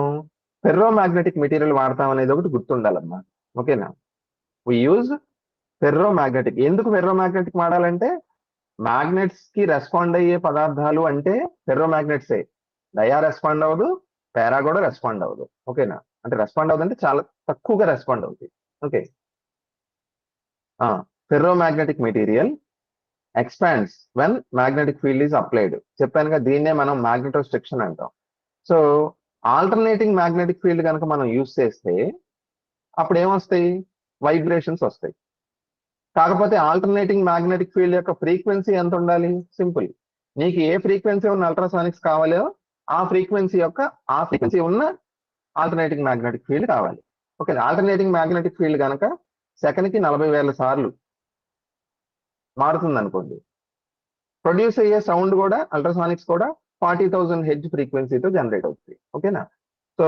ఫెర్రో మ్యాగ్నెటిక్ మెటీరియల్ వాడతాం అనేది ఒకటి గుర్తుండాలమ్మా. ఓకేనా? We use ferro magnetic. ఎందుకు ఫెర్రో మ్యాగ్నెటిక్ వాడాలంటే మ్యాగ్నెట్స్ కి రెస్పాండ్ అయ్యే పదార్థాలు అంటే ఫెర్రో మ్యాగ్నెట్సే. డయా రెస్పాండ్ అవ్వదు, పారా కూడా రెస్పాండ్ అవ్వదు. ఓకేనా? అంటే రెస్పాండ్ అవ్వదు అంటే చాలా తక్కువగా రెస్పాండ్ అవుతుంది. Okay, ferro magnetic material expands when magnetic field is applied. చెప్పానుగా, దీన్నే మనం మ్యాగ్నెటోస్ట్రిక్షన్ అంటాం. సో ఆల్టర్నేటింగ్ మ్యాగ్నెటిక్ ఫీల్డ్ కనుక మనం యూజ్ చేస్తే అప్పుడు ఏమొస్తాయి? వైబ్రేషన్స్ వస్తాయి. కాకపోతే ఆల్టర్నేటింగ్ మ్యాగ్నెటిక్ ఫీల్డ్ యొక్క ఫ్రీక్వెన్సీ ఎంత ఉండాలి? సింపుల్, నీకు ఏ ఫ్రీక్వెన్సీ ఉన్న అల్ట్రాసానిక్స్ కావాలో ఆ ఫ్రీక్వెన్సీ ఉన్న ఆల్టర్నేటింగ్ మ్యాగ్నెటిక్ ఫీల్డ్ కావాలి. ఓకే, ఆల్టర్నేటింగ్ మ్యాగ్నెటిక్ ఫీల్డ్ కనుక సెకండ్కి 40,000 సార్లు మారుతుంది అనుకోండి, ప్రొడ్యూస్ అయ్యే సౌండ్ కూడా అల్ట్రాసానిక్స్ కూడా 40,000 హెడ్జ్ ఫ్రీక్వెన్సీతో జనరేట్ అవుతుంది. ఓకేనా? సో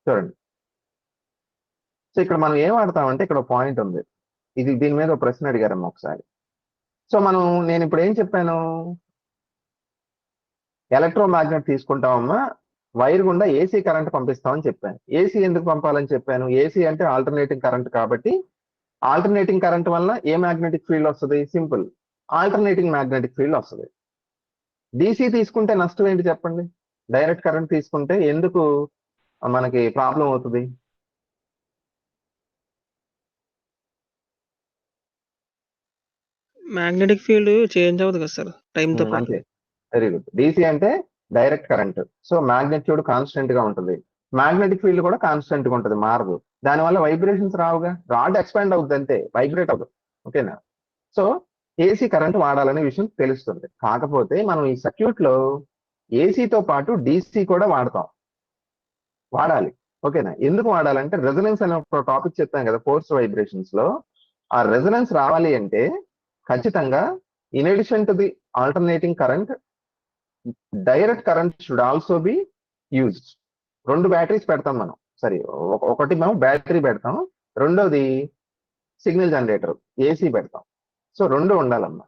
చూడండి, సో ఇక్కడ మనం ఏం వాడతామంటే ఇక్కడ పాయింట్ ఉంది, దీని మీద ఒక ప్రశ్న అడిగారమ్మా ఒకసారి. సో నేను ఇప్పుడు ఏం చెప్పాను? ఎలక్ట్రోమాగ్నెట్ తీసుకుంటామమ్మా, వైర్ గుండా ఏసీ కరెంట్ పంపిస్తామని చెప్పాను. ఏసీ ఎందుకు పంపాలని చెప్పాను? ఏసీ అంటే ఆల్టర్నేటింగ్ కరెంట్ కాబట్టి ఆల్టర్నేటింగ్ కరెంట్ వల్ల ఏ మ్యాగ్నెటిక్ ఫీల్డ్ వస్తుంది? సింపుల్, ఆల్టర్నేటింగ్ మ్యాగ్నెటిక్ ఫీల్డ్ వస్తుంది. డీసీ తీసుకుంటే నష్టం ఏంటి చెప్పండి? డైరెక్ట్ కరెంట్ తీసుకుంటే ఎందుకు మనకి ప్రాబ్లం అవుతుంది? మ్యాగ్నెటిక్ ఫీల్డ్ చేంజ్ అవ్వదు కదా సార్ టైంతో పాటు. అంతే, వెరీ గుడ్. డీసీ అంటే direct current, so magnitude constant గా ఉంటుంది, మ్యాగ్నెటిక్ ఫీల్డ్ కూడా కాన్స్టెంట్ గా ఉంటుంది, మారదు. దానివల్ల వైబ్రేషన్స్ రావుగా, రాడ్ ఎక్స్పాండ్ అవుతుంది అంతే, వైబ్రేట్ అవ్వదు. ఓకేనా? సో ఏసీ కరెంట్ వాడాలనే విషయం తెలుస్తుంది. కాకపోతే మనం ఈ సర్క్యూట్ లో ఏసీతో పాటు డీసీ కూడా వాడాలి. ఓకేనా? ఎందుకు వాడాలంటే రెజొనెన్స్ అనే ఒక టాపిక్ చెప్పాను కదా ఫోర్స్ వైబ్రేషన్స్ లో, ఆ రెజొనెన్స్ రావాలి అంటే ఖచ్చితంగా in addition to the alternating current, direct current should also be used. 2 batteries పెడతాం మనం, సరే, ఒకటి మేము బ్యాటరీ పెడతాం, రెండోది సిగ్నల్ జనరేటర్ ఏసీ పెడతాం. సో 2 ఉండాలమ్మా.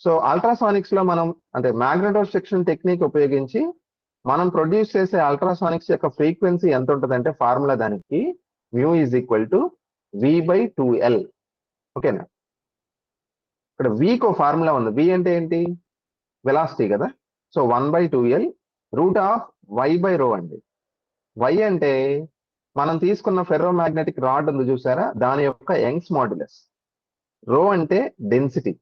సో అల్ట్రాసానిక్స్ లో మనం అంటే మ్యాగ్నెటోస్ట్రిక్షన్ టెక్నిక్ ఉపయోగించి మనం ప్రొడ్యూస్ చేసే అల్ట్రాసానిక్స్ యొక్క ఫ్రీక్వెన్సీ ఎంత ఉంటుందంటే ఫార్ములా దానికి mu is equal to V/2L. ఓకేనా? ఇక్కడ వీకో ఫార్ములా ఉంది. వి అంటే ఏంటి? వెలాసిటీ కదా. సో 1/2L √Y/ρ అండి. వై అంటే మనం తీసుకున్న ఫెర్రో మ్యాగ్నెటిక్ రాడ్ ఉంది చూసారా, దాని యొక్క యంగ్స్ మాడ్యులస్. రో అంటే density.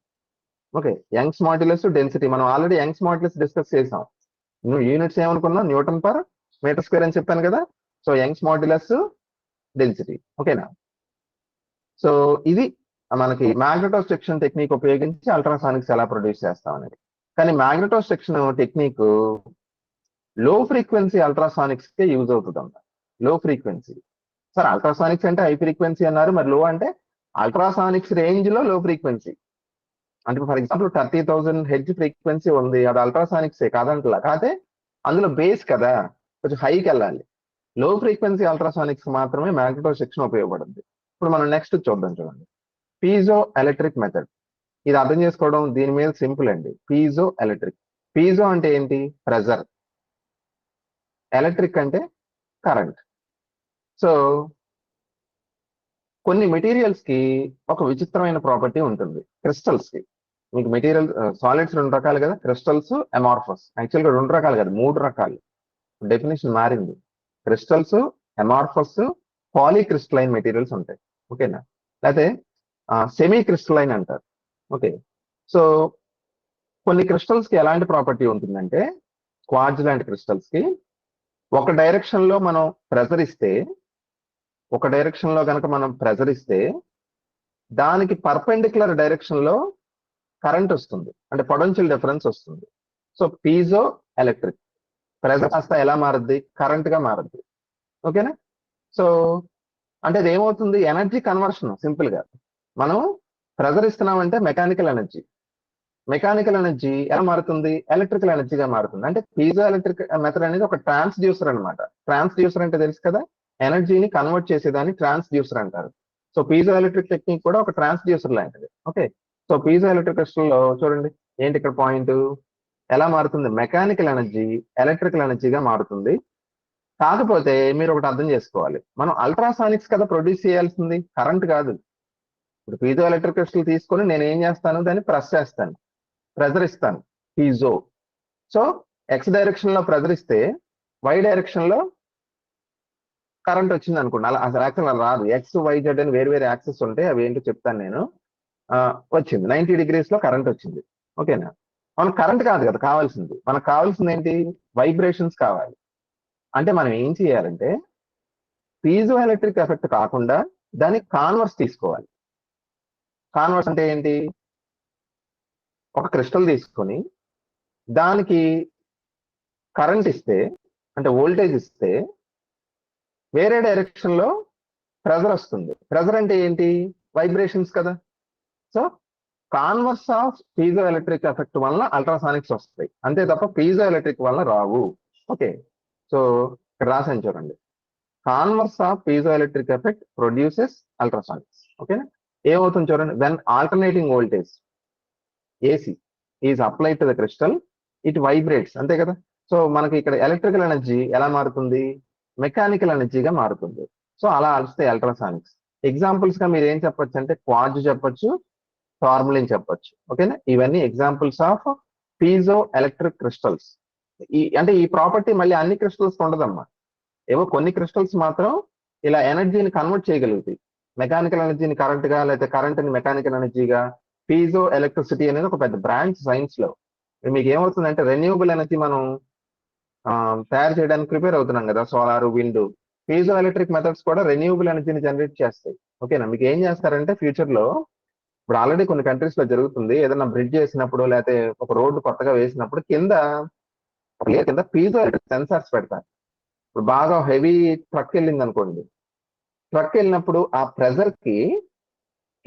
Okay, Young's modulus density. మనం ఆల్రెడీ యంగ్స్ మాడ్యులస్ డిస్కస్ చేసాం. యూనిట్స్ ఏమనుకున్నా? న్యూటన్ పర్ మీటర్ స్క్వేర్ అని చెప్పాను కదా. So Young's modulus density. ఓకేనా? సో ఇది మనకి మ్యాగ్నెటోస్ట్రిక్షన్ టెక్నిక్ ఉపయోగించి అల్ట్రాసానిక్స్ ఎలా ప్రొడ్యూస్ చేస్తాం అనేది. కానీ మ్యాగ్నెటోస్ట్రిక్షన్ టెక్నిక్ లో ఫ్రీక్వెన్సీ అల్ట్రాసానిక్స్ కే యూజ్ అవుతుంది. లో ఫ్రీక్వెన్సీ సార్, అల్ట్రాసానిక్స్ అంటే హై ఫ్రీక్వెన్సీ అన్నారు, మరి లో అంటే అల్ట్రాసానిక్స్ రేంజ్ లో లో ఫ్రీక్వెన్సీ. అంటే ఫర్ ఎగ్జాంపుల్ 30,000 హెడ్జ్ ఫ్రీక్వెన్సీ ఉంది, అది అల్ట్రాసానిక్సే కాదంటలా, కాకపోతే అందులో బేస్ కదా, కొంచెం హైకి వెళ్ళాలి. లో ఫ్రీక్వెన్సీ అల్ట్రాసానిక్స్ మాత్రమే మ్యాగ్నెటోస్ట్రిక్షన్ ఉపయోగపడుతుంది. ఇప్పుడు మనం నెక్స్ట్ చూద్దాం. చూడండి, పీజో ఎలక్ట్రిక్ మెథడ్. ఇది అర్థం చేసుకోవడం దీని మీద సింపుల్ అండి. పీజో ఎలక్ట్రిక్, పీజో అంటే ఏంటి? ప్రెజర్, ఎలక్ట్రిక్ అంటే కరెంట్. సో కొన్ని మెటీరియల్స్ కి ఒక విచిత్రమైన ప్రాపర్టీ ఉంటుంది. క్రిస్టల్స్ కి, మీకు మెటీరియల్ సాలిడ్స్ 2 రకాలు కదా, క్రిస్టల్స్, అమార్ఫస్. యాక్చువల్గా 2 రకాలు కదా, 3 రకాలు. డెఫినేషన్ మారింది. క్రిస్టల్స్, అమార్ఫస్, పాలీక్రిస్టలైన్ మెటీరియల్స్ ఉంటాయి. ఓకేనా? లేకపోతే సెమీ క్రిస్టలైన్ అంటారు. ఓకే, సో కొన్ని క్రిస్టల్స్ కి ఎలాంటి ప్రాపర్టీ ఉంటుందంటే, క్వార్ట్జ్ లాంటి క్రిస్టల్స్ కి ఒక డైరెక్షన్ లో మనం ప్రెజర్ ఇస్తే, దానికి పర్పెండిక్యులర్ డైరెక్షన్ లో కరెంట్ వస్తుంది, అంటే పొటెన్షియల్ డిఫరెన్స్ వస్తుంది. సో పీజో ఎలక్ట్రిక్, ప్రెజర్ కాస్త ఎలా మారుద్ది? కరెంట్ గా మారుద్ది. ఓకేనా? సో అంటే అది ఏమవుతుంది? Energy conversion. సింపుల్ గా మనం ప్రెజర్ ఇస్తున్నామంటే మెకానికల్ ఎనర్జీ ఎలా మారుతుంది? ఎలక్ట్రికల్ ఎనర్జీగా మారుతుంది. అంటే పీజో ఎలక్ట్రిక్ మెథడ్ అనేది ఒక ట్రాన్స్డ్యూసర్ అనమాట. ట్రాన్స్డ్యూసర్ అంటే తెలుసు కదా, ఎనర్జీని కన్వర్ట్ చేసేదాన్ని ట్రాన్స్డ్యూసర్ అంటారు. సో పీజో ఎలక్ట్రిక్ టెక్నిక్ కూడా ఒక ట్రాన్స్డ్యూసర్ లాంటిది. Okay, so piezo electric crystal లో చూడండి ఏంటి ఇక్కడ పాయింట్, ఎలా మారుతుంది, మెకానికల్ ఎనర్జీ ఎలక్ట్రికల్ ఎనర్జీగా మారుతుంది. కాకపోతే మీరు ఒకటి అర్థం చేసుకోవాలి, మనం అల్ట్రాసానిక్స్ కదా ప్రొడ్యూస్ చేయాల్సింది, కరెంట్ కాదు. ఇప్పుడు పీజో ఎలక్ట్రిక్ క్రిస్టల్ తీసుకొని నేను ఏం చేస్తాను, దాన్ని ప్రెస్ చేస్తాను, ప్రెజర్ ఇస్తాను పీజో. సో ఎక్స్ డైరెక్షన్ లో ప్రెజర్ ఇస్తే వై డైరెక్షన్ లో కరెంట్ వచ్చింది అనుకోండి, అలా అసలు యాక్చువల్ అలా రాదు. ఎక్స్ వైజెడ్ అని వేరు వేరే యాక్సెస్ ఉంటాయి, అవి ఏంటో చెప్తాను నేను. వచ్చింది 90 degrees లో కరెంట్ వచ్చింది. ఓకేనా, మనకు కరెంట్ కాదు కదా కావాల్సింది, మనకు కావాల్సింది ఏంటి, వైబ్రేషన్స్ కావాలి. అంటే మనం ఏం చేయాలంటే పీజో ఎలక్ట్రిక్ ఎఫెక్ట్ కాకుండా దానికి కాన్వర్స్ తీసుకోవాలి. కాన్వర్స్ అంటే ఏంటి, ఒక క్రిస్టల్ తీసుకొని దానికి కరెంట్ ఇస్తే, అంటే వోల్టేజ్ ఇస్తే వేరే డైరెక్షన్ లో ప్రెజర్ వస్తుంది. ప్రెజర్ అంటే ఏంటి, వైబ్రేషన్స్ కదా. So converse of piezoelectric effect వల్ల అల్ట్రాసానిక్స్ వస్తాయి, అంతే తప్ప పీజో ఎలక్ట్రిక్ వల్ల రావు. ఓకే, సో ఇక్కడ రాసాను చూడండి, converse of piezoelectric effect produces ultrasonics. ఓకేనా, ఏమవుతుంది చూడండి, when alternating voltage AC is applied to the crystal it vibrates, అంతే కదా. సో మనకి ఇక్కడ ఎలక్ట్రికల్ ఎనర్జీ ఎలా మారుతుంది, మెకానికల్ ఎనర్జీగా మారుతుంది. సో అలా వస్తాయి అల్ట్రాసానిక్స్. ఎగ్జాంపుల్స్ గా మీరు ఏం చెప్పొచ్చు అంటే క్వార్జ్ చెప్పొచ్చు, టార్మలిన్ చెప్పొచ్చు. ఓకేనా, ఇవన్నీ examples of piezo electric crystals. అంటే ఈ ప్రాపర్టీ మళ్ళీ అన్ని క్రిస్టల్స్ ఉండదమ్మా, ఏవో కొన్ని క్రిస్టల్స్ మాత్రం ఇలా ఎనర్జీని కన్వర్ట్ చేయగలుగుతాయి, మెకానికల్ ఎనర్జీని కరెంట్ గా, లేకపోతే కరెంట్ ని మెకానికల్ ఎనర్జీగా. పీజో ఎలక్ట్రిసిటీ అనేది ఒక పెద్ద బ్రాంచ్ సైన్స్ లో. మీకు ఏమవుతుందంటే రెన్యూబుల్ ఎనర్జీ మనం తయారు చేయడానికి ప్రిపేర్ అవుతున్నాం కదా, solar, wind. Piezo electric methods కూడా రెన్యూబుల్ ఎనర్జీని జనరేట్ చేస్తాయి. ఓకేనా, మీకు ఏం చేస్తారంటే ఫ్యూచర్ లో, ఇప్పుడు ఆల్రెడీ కొన్ని కంట్రీస్ లో జరుగుతుంది, ఏదైనా బ్రిడ్జ్ చేసినప్పుడు లేకపోతే ఒక రోడ్డు కొత్తగా వేసినప్పుడు కింద పీజో ఎలక్ట్రిక్ సెన్సార్స్ పెడతారు. ఇప్పుడు బాగా హెవీ ట్రక్ వెళ్ళింది అనుకోండి, ట్రక్ వెళ్ళినప్పుడు ఆ ప్రెజర్ కి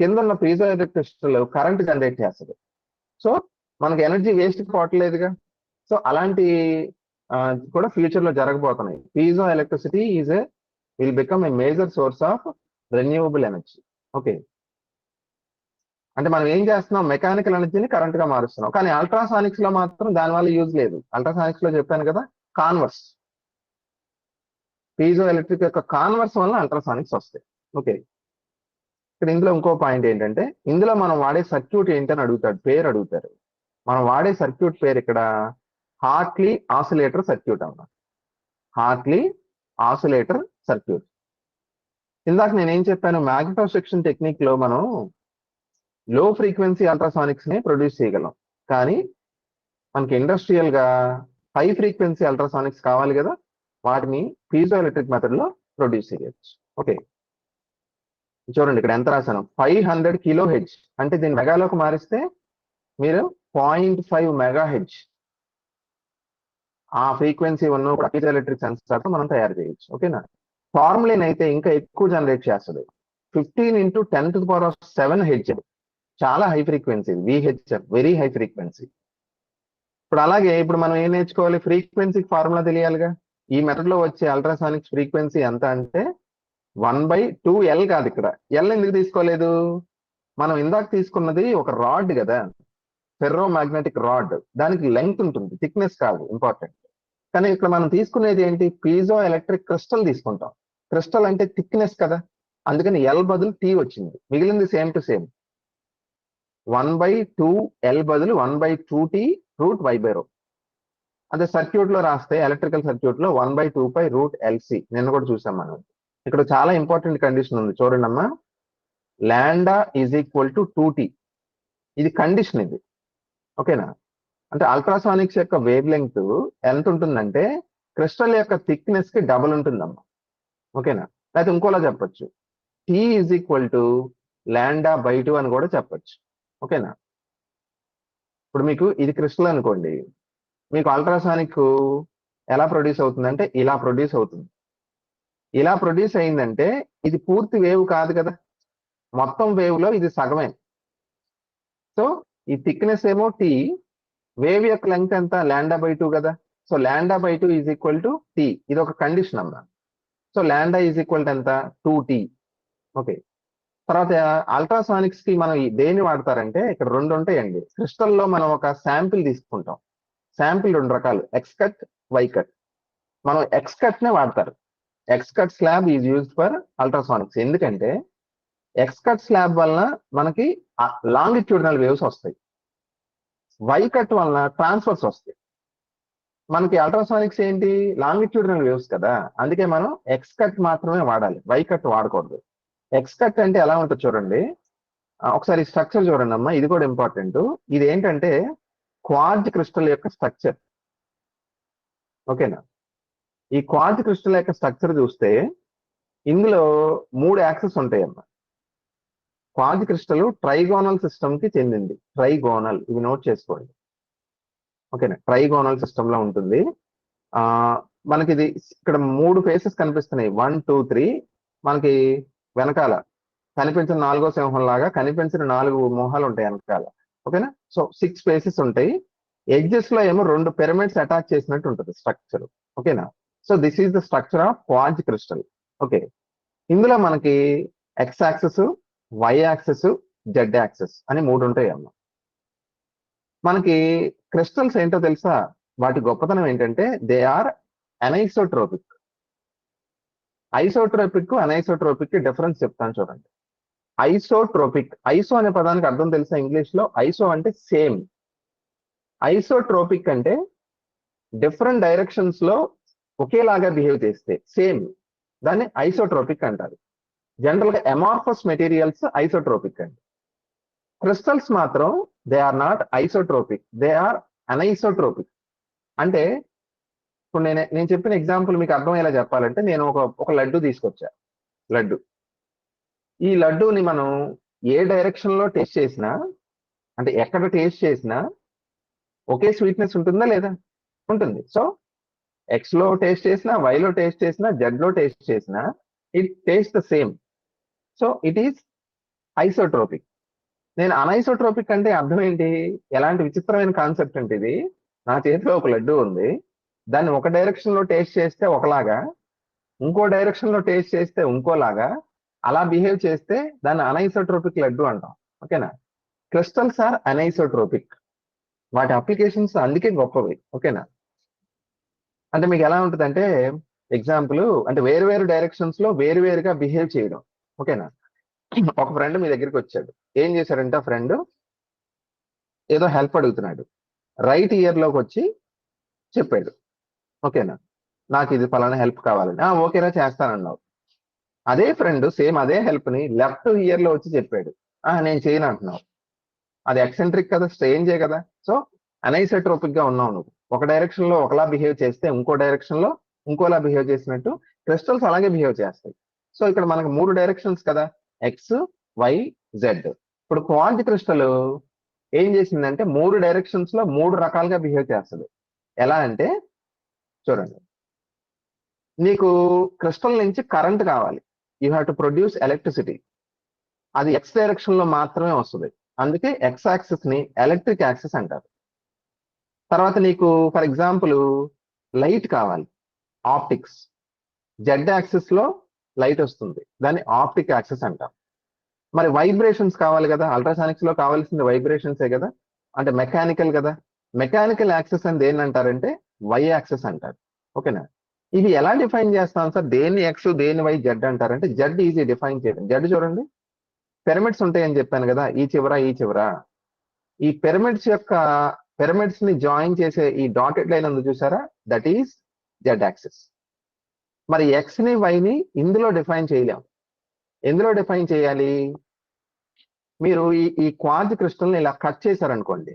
కింద ఉన్న piezo electric crystal current generate చేస్తుంది. సో మనకి ఎనర్జీ వేస్ట్ పోవట్లేదుగా. సో అలాంటి కూడా ఫ్యూచర్ లో జరగబోతున్నాయి. Piezo electricity will become a major source of renewable energy. Okay, అంటే మనం ఏం చేస్తున్నాం, మెకానికల్ ఎనర్జీని కరెంట్ గా మారుస్తున్నాం. కానీ అల్ట్రాసానిక్స్ లో మాత్రం దాని వల్ల యూజ్ లేదు. అల్ట్రాసానిక్స్ లో చెప్పాను కదా, కాన్వర్స్, పీజో ఎలక్ట్రిక్ యొక్క కాన్వర్స్ వల్ల అల్ట్రాసానిక్స్ వస్తాయి. ఓకే, ఇక్కడ ఇందులో ఇంకో పాయింట్ ఏంటంటే, ఇందులో మనం వాడే సర్క్యూట్ ఏంటని అడుగుతాడు, పేరు అడుగుతారు. మనం వాడే సర్క్యూట్ పేరు ఇక్కడ హార్ట్లీ ఆసిలేటర్ సర్క్యూట్ అన్నమాట. Hartley oscillator circuit. ఇందాక నేనేం చెప్పాను, మ్యాగ్నెటోస్ట్రిక్షన్ టెక్నిక్ లో మనం లో ఫ్రీక్వెన్సీ అల్ట్రాసానిక్స్ ని ప్రొడ్యూస్ చేయగలం, కానీ మనకి ఇండస్ట్రియల్ గా హై ఫ్రీక్వెన్సీ అల్ట్రాసానిక్స్ కావాలి కదా, వాటిని పీజో ఎలక్ట్రిక్ మెథడ్ లో ప్రొడ్యూస్ చేయొచ్చు. ఓకే, చూడండి ఇక్కడ ఎంత రాశాను, 500 kHz, అంటే దీన్ని మెగాలోకి మారిస్తే మీరు 0.5 MHz ఆ ఫ్రీక్వెన్సీ ఉన్న పీజో ఎలక్ట్రిక్ సెన్సార్ తో మనం తయారు చేయొచ్చు. ఓకేనా, టార్మలిన్ అయితే ఇంకా ఎక్కువ జనరేట్ చేస్తుంది, 15 × 10⁷ Hz, చాలా high frequency, VHF, very high frequency. ఇప్పుడు అలాగే ఇప్పుడు మనం ఏం నేర్చుకోవాలి, ఫ్రీక్వెన్సీ ఫార్ములా తెలియాలిగా. ఈ మెథడ్ లో వచ్చే అల్ట్రాసానిక్స్ ఫ్రీక్వెన్సీ ఎంత అంటే 1/2L కాదు. ఇక్కడ ఎల్ ఎందుకు తీసుకోలేదు, మనం ఇందాక తీసుకున్నది ఒక రాడ్ కదా, ఫెర్రో మ్యాగ్నెటిక్ రాడ్, దానికి లెంగ్త్ ఉంటుంది, థిక్నెస్ కాదు ఇంపార్టెంట్. కానీ ఇక్కడ మనం తీసుకునేది ఏంటి, పీజో ఎలక్ట్రిక్ క్రిస్టల్ తీసుకుంటాం. క్రిస్టల్ అంటే థిక్నెస్ కదా, అందుకని ఎల్ బదులు టీ వచ్చింది, మిగిలింది సేమ్ టు సేమ్. 1/2L బదులు 1/2T√Y/ρ. అదే సర్క్యూట్ లో రాస్తే ఎలక్ట్రికల్ సర్క్యూట్ లో 1/2π√LC, నిన్న కూడా చూసాం మనం. ఇక్కడ చాలా ఇంపార్టెంట్ కండిషన్ ఉంది చూడండి అమ్మా, లాండా ఈజ్ ఈక్వల్ టు 2T, ఇది కండిషన్ ఇది. ఓకేనా, అంటే అల్ట్రాసానిక్స్ యొక్క వేవ్ లెంగ్త్ ఎంత ఉంటుందంటే క్రిస్టల్ యొక్క థిక్నెస్ కి డబుల్ ఉంటుందమ్మా. ఓకేనా, అయితే ఇంకోలా చెప్పొచ్చు, T ఈజ్ ఈక్వల్ టు λ/2 అని కూడా చెప్పొచ్చు. ఓకేనా, ఇప్పుడు మీకు ఇది క్రిస్టల్ అనుకోండి, మీకు అల్ట్రాసానిక్ ఎలా ప్రొడ్యూస్ అవుతుందంటే ఇలా ప్రొడ్యూస్ అవుతుంది. ఇలా ప్రొడ్యూస్ అయిందంటే ఇది పూర్తి వేవ్ కాదు కదా, మొత్తం వేవ్ లో ఇది సగమే. సో ఈ థిక్నెస్ ఏమో T, వేవ్ యొక్క లెంగ్త్ ఎంత, λ/2 కదా. So λ/2 is equal to T, ఇది ఒక కండిషన్ అమ్మా. So lambda is equal to ఎంత, 2T. ఓకే, తర్వాత అల్ట్రాసానిక్స్ కి మనం దేన్ని వాడతారంటే ఇక్కడ రెండు ఉంటాయండి. క్రిస్టల్లో మనం ఒక శాంపిల్ తీసుకుంటాం. శాంపిల్ రెండు రకాలు, ఎక్స్ కట్, వై కట్. మనం ఎక్స్ కట్ నే వాడతారు. X cut slab is used for ultrasonics. ఎందుకంటే ఎక్స్ కట్ స్లాబ్ వలన మనకి లాంగిట్యూడినల్ వేవ్స్ వస్తాయి, వై కట్ వలన ట్రాన్స్ఫర్స్ వస్తాయి. మనకి అల్ట్రాసానిక్స్ ఏంటి, లాంగిట్యూడినల్ వేవ్స్ కదా, అందుకే మనం ఎక్స్ కట్ మాత్రమే వాడాలి, వై కట్ వాడకూడదు. ఎక్స్ కట్ అంటే ఎలా ఉంటుంది చూడండి, ఒకసారి స్ట్రక్చర్ చూడండి అమ్మా, ఇది కూడా ఇంపార్టెంట్. ఇది ఏంటంటే క్వార్ట్జ్ క్రిస్టల్ యొక్క స్ట్రక్చర్. ఓకేనా, ఈ క్వార్ట్జ్ క్రిస్టల్ యొక్క స్ట్రక్చర్ చూస్తే ఇందులో 3 యాక్సెస్ ఉంటాయమ్మా. క్వార్ట్జ్ క్రిస్టల్ ట్రైగోనల్ సిస్టమ్ కి చెందింది. ట్రైగోనల్, ఇవి నోట్ చేసుకోండి. ఓకేనా, ట్రైగోనల్ సిస్టమ్ లో ఉంటుంది. మనకి ఇది ఇక్కడ 3 ఫేసెస్ కనిపిస్తున్నాయి, 1 2 3. మనకి వెనకాల కనిపించిన 4వ సింహం లాగా కనిపించిన 4 మొహాలు ఉంటాయి వెనకాల. ఓకేనా, సో 6 ఫేసెస్ ఉంటాయి. ఎడ్జెస్ లో ఏమో 2 పిరమిడ్స్ అటాచ్ చేసినట్టు ఉంటుంది స్ట్రక్చర్. ఓకేనా, so this is the structure of quartz crystal. Okay, ఇందులో మనకి X axis, Y axis, Z axis అని 3 ఉంటాయి అమ్మ. మనకి క్రిస్టల్స్ ఏంటో తెలుసా, వాటి గొప్పతనం ఏంటంటే దే ఆర్ అనైసోట్రోపిక్. ఐసోట్రోపిక్ అనైసోట్రోపిక్ కి డిఫరెన్స్ చెప్తాను చూడండి. ఐసోట్రోపిక్, ఐసో అనే పదానికి అర్థం తెలుసా ఇంగ్లీష్ లో? ఐసో అంటే సేమ్. ఐసోట్రోపిక్ అంటే డిఫరెంట్ డైరెక్షన్స్ లో ఒకేలాగా బిహేవ్ చేస్తే సేమ్, దాన్ని ఐసోట్రోపిక్ అంటారు. జనరల్ గా అమార్ఫస్ మెటీరియల్స్ ఐసోట్రోపిక్ అండి. క్రిస్టల్స్ మాత్రం they are not isotropic, they are anisotropic. అంటే ఇప్పుడు నేను చెప్పిన ఎగ్జాంపుల్ మీకు అర్థమయ్యేలా చెప్పాలంటే, నేను ఒక లడ్డు తీసుకొచ్చా. లడ్డు, ఈ లడ్డూని మనం ఏ డైరెక్షన్ లో టేస్ట్ చేసినా, అంటే ఎక్కడ టేస్ట్ చేసినా ఒకే స్వీట్నెస్ ఉంటుందా లేదా? ఉంటుంది. సో ఎక్స్ లో టేస్ట్ చేసినా, వై లో టేస్ట్ చేసినా, జెడ్ లో టేస్ట్ చేసినా it taste the same. So it is isotropic. నేను అనైసోట్రోపిక్ అంటే అర్థం ఏంటి? ఎలాంటి విచిత్రమైన కాన్సెప్ట్ అంటే ఇది, నా చేతిలో ఒక లడ్డు ఉంది, దాన్ని ఒక డైరెక్షన్ లో టేస్ట్ చేస్తే ఒకలాగా, ఇంకో డైరెక్షన్ లో టేస్ట్ చేస్తే ఇంకోలాగా, అలా బిహేవ్ చేస్తే దాన్ని అనైసోట్రోపిక్ లడ్డు అంటాం. ఓకేనా, క్రిస్టల్స్ ఆర్ అనైసోట్రోపిక్, వాటి అప్లికేషన్స్ అందుకే గొప్పవి. ఓకేనా, అంటే మీకు ఎలా ఉంటుంది అంటే ఎగ్జాంపుల్, అంటే వేరు వేరు డైరెక్షన్స్ లో వేరు వేరుగా బిహేవ్ చేయడం. ఓకేనా, ఒక ఫ్రెండ్ మీ దగ్గరికి వచ్చాడు, ఏం చేశాడంటే ఆ ఫ్రెండ్ ఏదో హెల్ప్ అడుగుతున్నాడు, రైట్ ఇయర్ లోకి వచ్చి చెప్పాడు. ఓకేనా, నాకు ఇది ఫలానా హెల్ప్ కావాలని. ఓకేనా చేస్తానన్నావు. అదే ఫ్రెండ్ సేమ్ అదే హెల్ప్ ని లెఫ్ట్ ఇయర్ లో వచ్చి చెప్పాడు, నేను చేయను అంటున్నావు. అది ఎక్సెంట్రిక్ కదా, స్ట్రేంజే కదా. సో అనైసోట్రోపిక్ గా ఉన్నావు నువ్వు. ఒక డైరెక్షన్ లో ఒకలా బిహేవ్ చేస్తే ఇంకో డైరెక్షన్ లో ఇంకోలా బిహేవ్ చేసినట్టు క్రిస్టల్స్ అలాగే బిహేవ్ చేస్తాయి. సో ఇక్కడ మనకు 3 డైరెక్షన్స్ కదా, ఎక్స్, వై, జెడ్. ఇప్పుడు క్వార్ట్జ్ క్రిస్టల్ ఏం చేసిందంటే 3 డైరెక్షన్స్ లో 3 రకాలుగా బిహేవ్ చేస్తుంది. ఎలా అంటే చూడండి, నీకు క్రిస్టల్ నుంచి కరెంట్ కావాలి, you have to produce electricity. అది ఎక్స్ డైరెక్షన్ లో మాత్రమే వస్తుంది, అందుకే ఎక్స్ యాక్సిస్ ని ఎలక్ట్రిక్ యాక్సిస్ అంటారు. తర్వాత నీకు ఫర్ ఎగ్జాంపుల్ లైట్ కావాలి, ఆప్టిక్స్, జెడ్ యాక్సిస్ లో లైట్ వస్తుంది, దాన్ని ఆప్టిక్ యాక్సిస్ అంటాం. మరి వైబ్రేషన్స్ కావాలి కదా, అల్ట్రాసానిక్స్ లో కావాల్సింది వైబ్రేషన్సే కదా, అంటే మెకానికల్ కదా. మెకానికల్ యాక్సిస్ అని దేన్ని అంటారంటే వై యాక్సిస్ అంటారు. ఓకేనా, ఇది ఎలా డిఫైన్ చేస్తాం సార్, దేన్ని ఎక్స్ దేన్ని వై జెడ్ అంటారంటే, జెడ్ ఈజీ డిఫైన్ చేయడం. జెడ్ చూడండి, పిరమిడ్స్ ఉంటాయని చెప్పాను కదా, ఈ చివర ఈ చివర, ఈ పిరమిడ్స్ ని జాయిన్ చేసే ఈ డాటెడ్ లైన్ ఉంది చూసారా, దట్ ఈస్ జెడ్ యాక్సిస్. మరి ఎక్స్ ని వై ని ఇందులో డిఫైన్ చేయలేం. ఎందులో డిఫైన్ చేయాలి? మీరు ఈ క్వార్ట్జ్ క్రిస్టల్ ని ఇలా కట్ చేశారనుకోండి,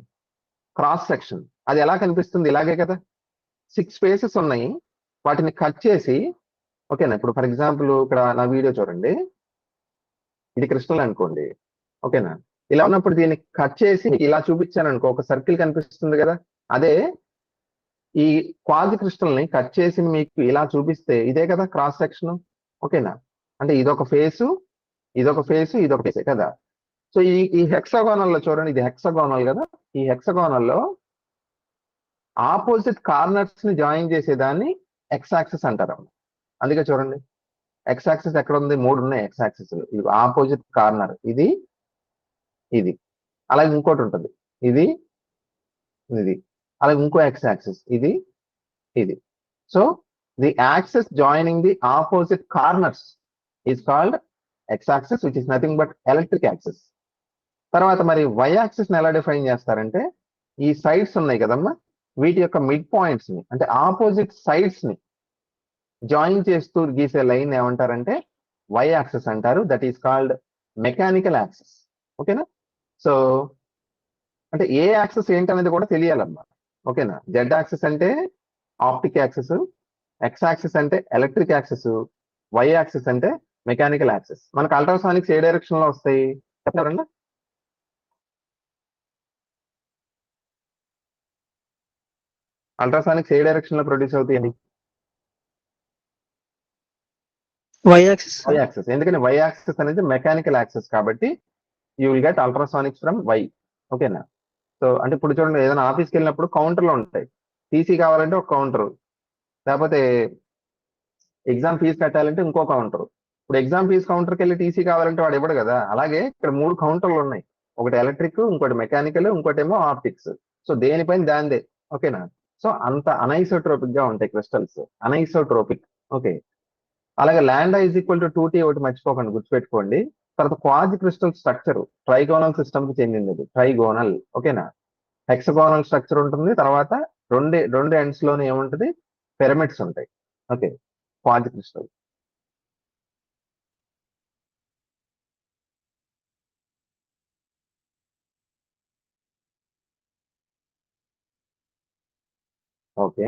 క్రాస్ సెక్షన్ అది ఎలా కనిపిస్తుంది? ఇలాగే కదా, 6 ఫేసెస్ ఉన్నాయి, వాటిని కట్ చేసి. ఓకేనా, ఇప్పుడు ఫర్ ఎగ్జాంపుల్ ఇక్కడ నా వీడియో చూడండి, ఇది క్రిస్టల్ అనుకోండి. ఓకేనా, ఇలా ఉన్నప్పుడు దీన్ని కట్ చేసి ఇలా చూపించాను అనుకో, ఒక సర్కిల్ కనిపిస్తుంది కదా. అదే ఈ క్వార్ట్జ్ క్రిస్టల్ ని కట్ చేసి మీకు ఇలా చూపిస్తే ఇదే కదా క్రాస్ సెక్షన్. ఓకేనా, అంటే ఇదొక ఫేసు, ఇదొక ఫేసు, ఇదొక ఫేసే కదా. సో ఈ హెక్సాగోనల్ లో చూడండి, ఇది హెక్సాగోనల్ కదా, ఈ హెక్సాగోనల్ లో ఆపోజిట్ కార్నర్స్ ని జాయిన్ చేసేదాన్ని ఎక్స్ యాక్సిస్ అంటారు. అందుకే చూడండి, ఎక్స్ యాక్సిస్ ఎక్కడ ఉంది? 3 ఉన్నాయి ఎక్స్ యాక్సిస్. ఇది ఆపోజిట్ కార్నర్, ఇది ఇది, అలాగే ఇంకోటి ఉంటుంది, ఇది ఇది, అలాగే ఇంకో ఎక్స్ యాక్సిస్, ఇది ఇది. So the axis joining the opposite corners is called X axis, which is nothing but electric axis. తర్వాత మరి వై యాక్సిస్ ని ఎలా డిఫైన్ చేస్తారంటే, ఈ సైడ్స్ ఉన్నాయి కదమ్మా, వీటి యొక్క మిడ్ పాయింట్స్ ని అంటే ఆపోజిట్ సైడ్స్ ని జాయిన్ చేస్తూ గీసే లైన్ ఏమంటారంటే వై యాక్సిస్ అంటారు. That is called mechanical axis. ఓకేనా? సో అంటే ఏ యాక్సిస్ ఏంటనేది కూడా తెలియాలన్నమాట. ఓకేనా? జెడ్ యాక్సిస్ అంటే ఆప్టిక్ యాక్సిస్, ఎక్స్ యాక్సిస్ అంటే ఎలక్ట్రిక్ యాక్సిస్, వై యాక్సిస్ అంటే మెకానికల్ యాక్సిస్. మనకు అల్ట్రాసానిక్స్ ఏ డైరెక్షన్ లో వస్తాయి చెప్తారండి? అల్ట్రాసానిక్స్ ఏ డైరెక్షన్ లో ప్రొడ్యూస్ అవుతాయండి? Y axis Y axis. ఎందుకని వై యాక్సిస్ అనేది మెకానికల్ యాక్సిస్ కాబట్టి you will get ultrasonics from Y. ఓకేనా? సో అంటే ఇప్పుడు చూడండి, ఏదైనా ఆఫీస్కి వెళ్ళినప్పుడు కౌంటర్లు ఉంటాయి. టీసీ కావాలంటే ఒక కౌంటర్, లేకపోతే ఎగ్జామ్ ఫీజు కట్టాలంటే ఇంకో కౌంటర్. ఇప్పుడు ఎగ్జామ్ ఫీజు కౌంటర్కి వెళ్ళి టీసీ కావాలంటే వాడు ఇవ్వడు కదా. అలాగే ఇక్కడ 3 కౌంటర్లు ఉన్నాయి, ఒకటి ఎలక్ట్రిక్, ఇంకోటి మెకానికల్, ఇంకోటేమో ఆప్టిక్స్. సో దేనిపైన దాందే. ఓకేనా? సో అంత అనైసోట్రోపిక్ గా ఉంటాయి క్రిస్టల్స్, అనైసోట్రోపిక్. ఓకే. అలాగే ల్యాండా ఈజ్ ఈక్వల్ టు 2T ఒకటి మర్చిపోకండి, గుర్తుపెట్టుకోండి. తర్వాత quartz crystal structure trigonal system కి చెందింది, ట్రైగోనల్. ఓకేనా? హెక్సగోనల్ స్ట్రక్చర్ ఉంటుంది, తర్వాత రెండు ఎండ్స్ లోనే ఏముంటది? పిరమిడ్స్ ఉంటాయి. ఓకే. Quartz crystal. ఓకే.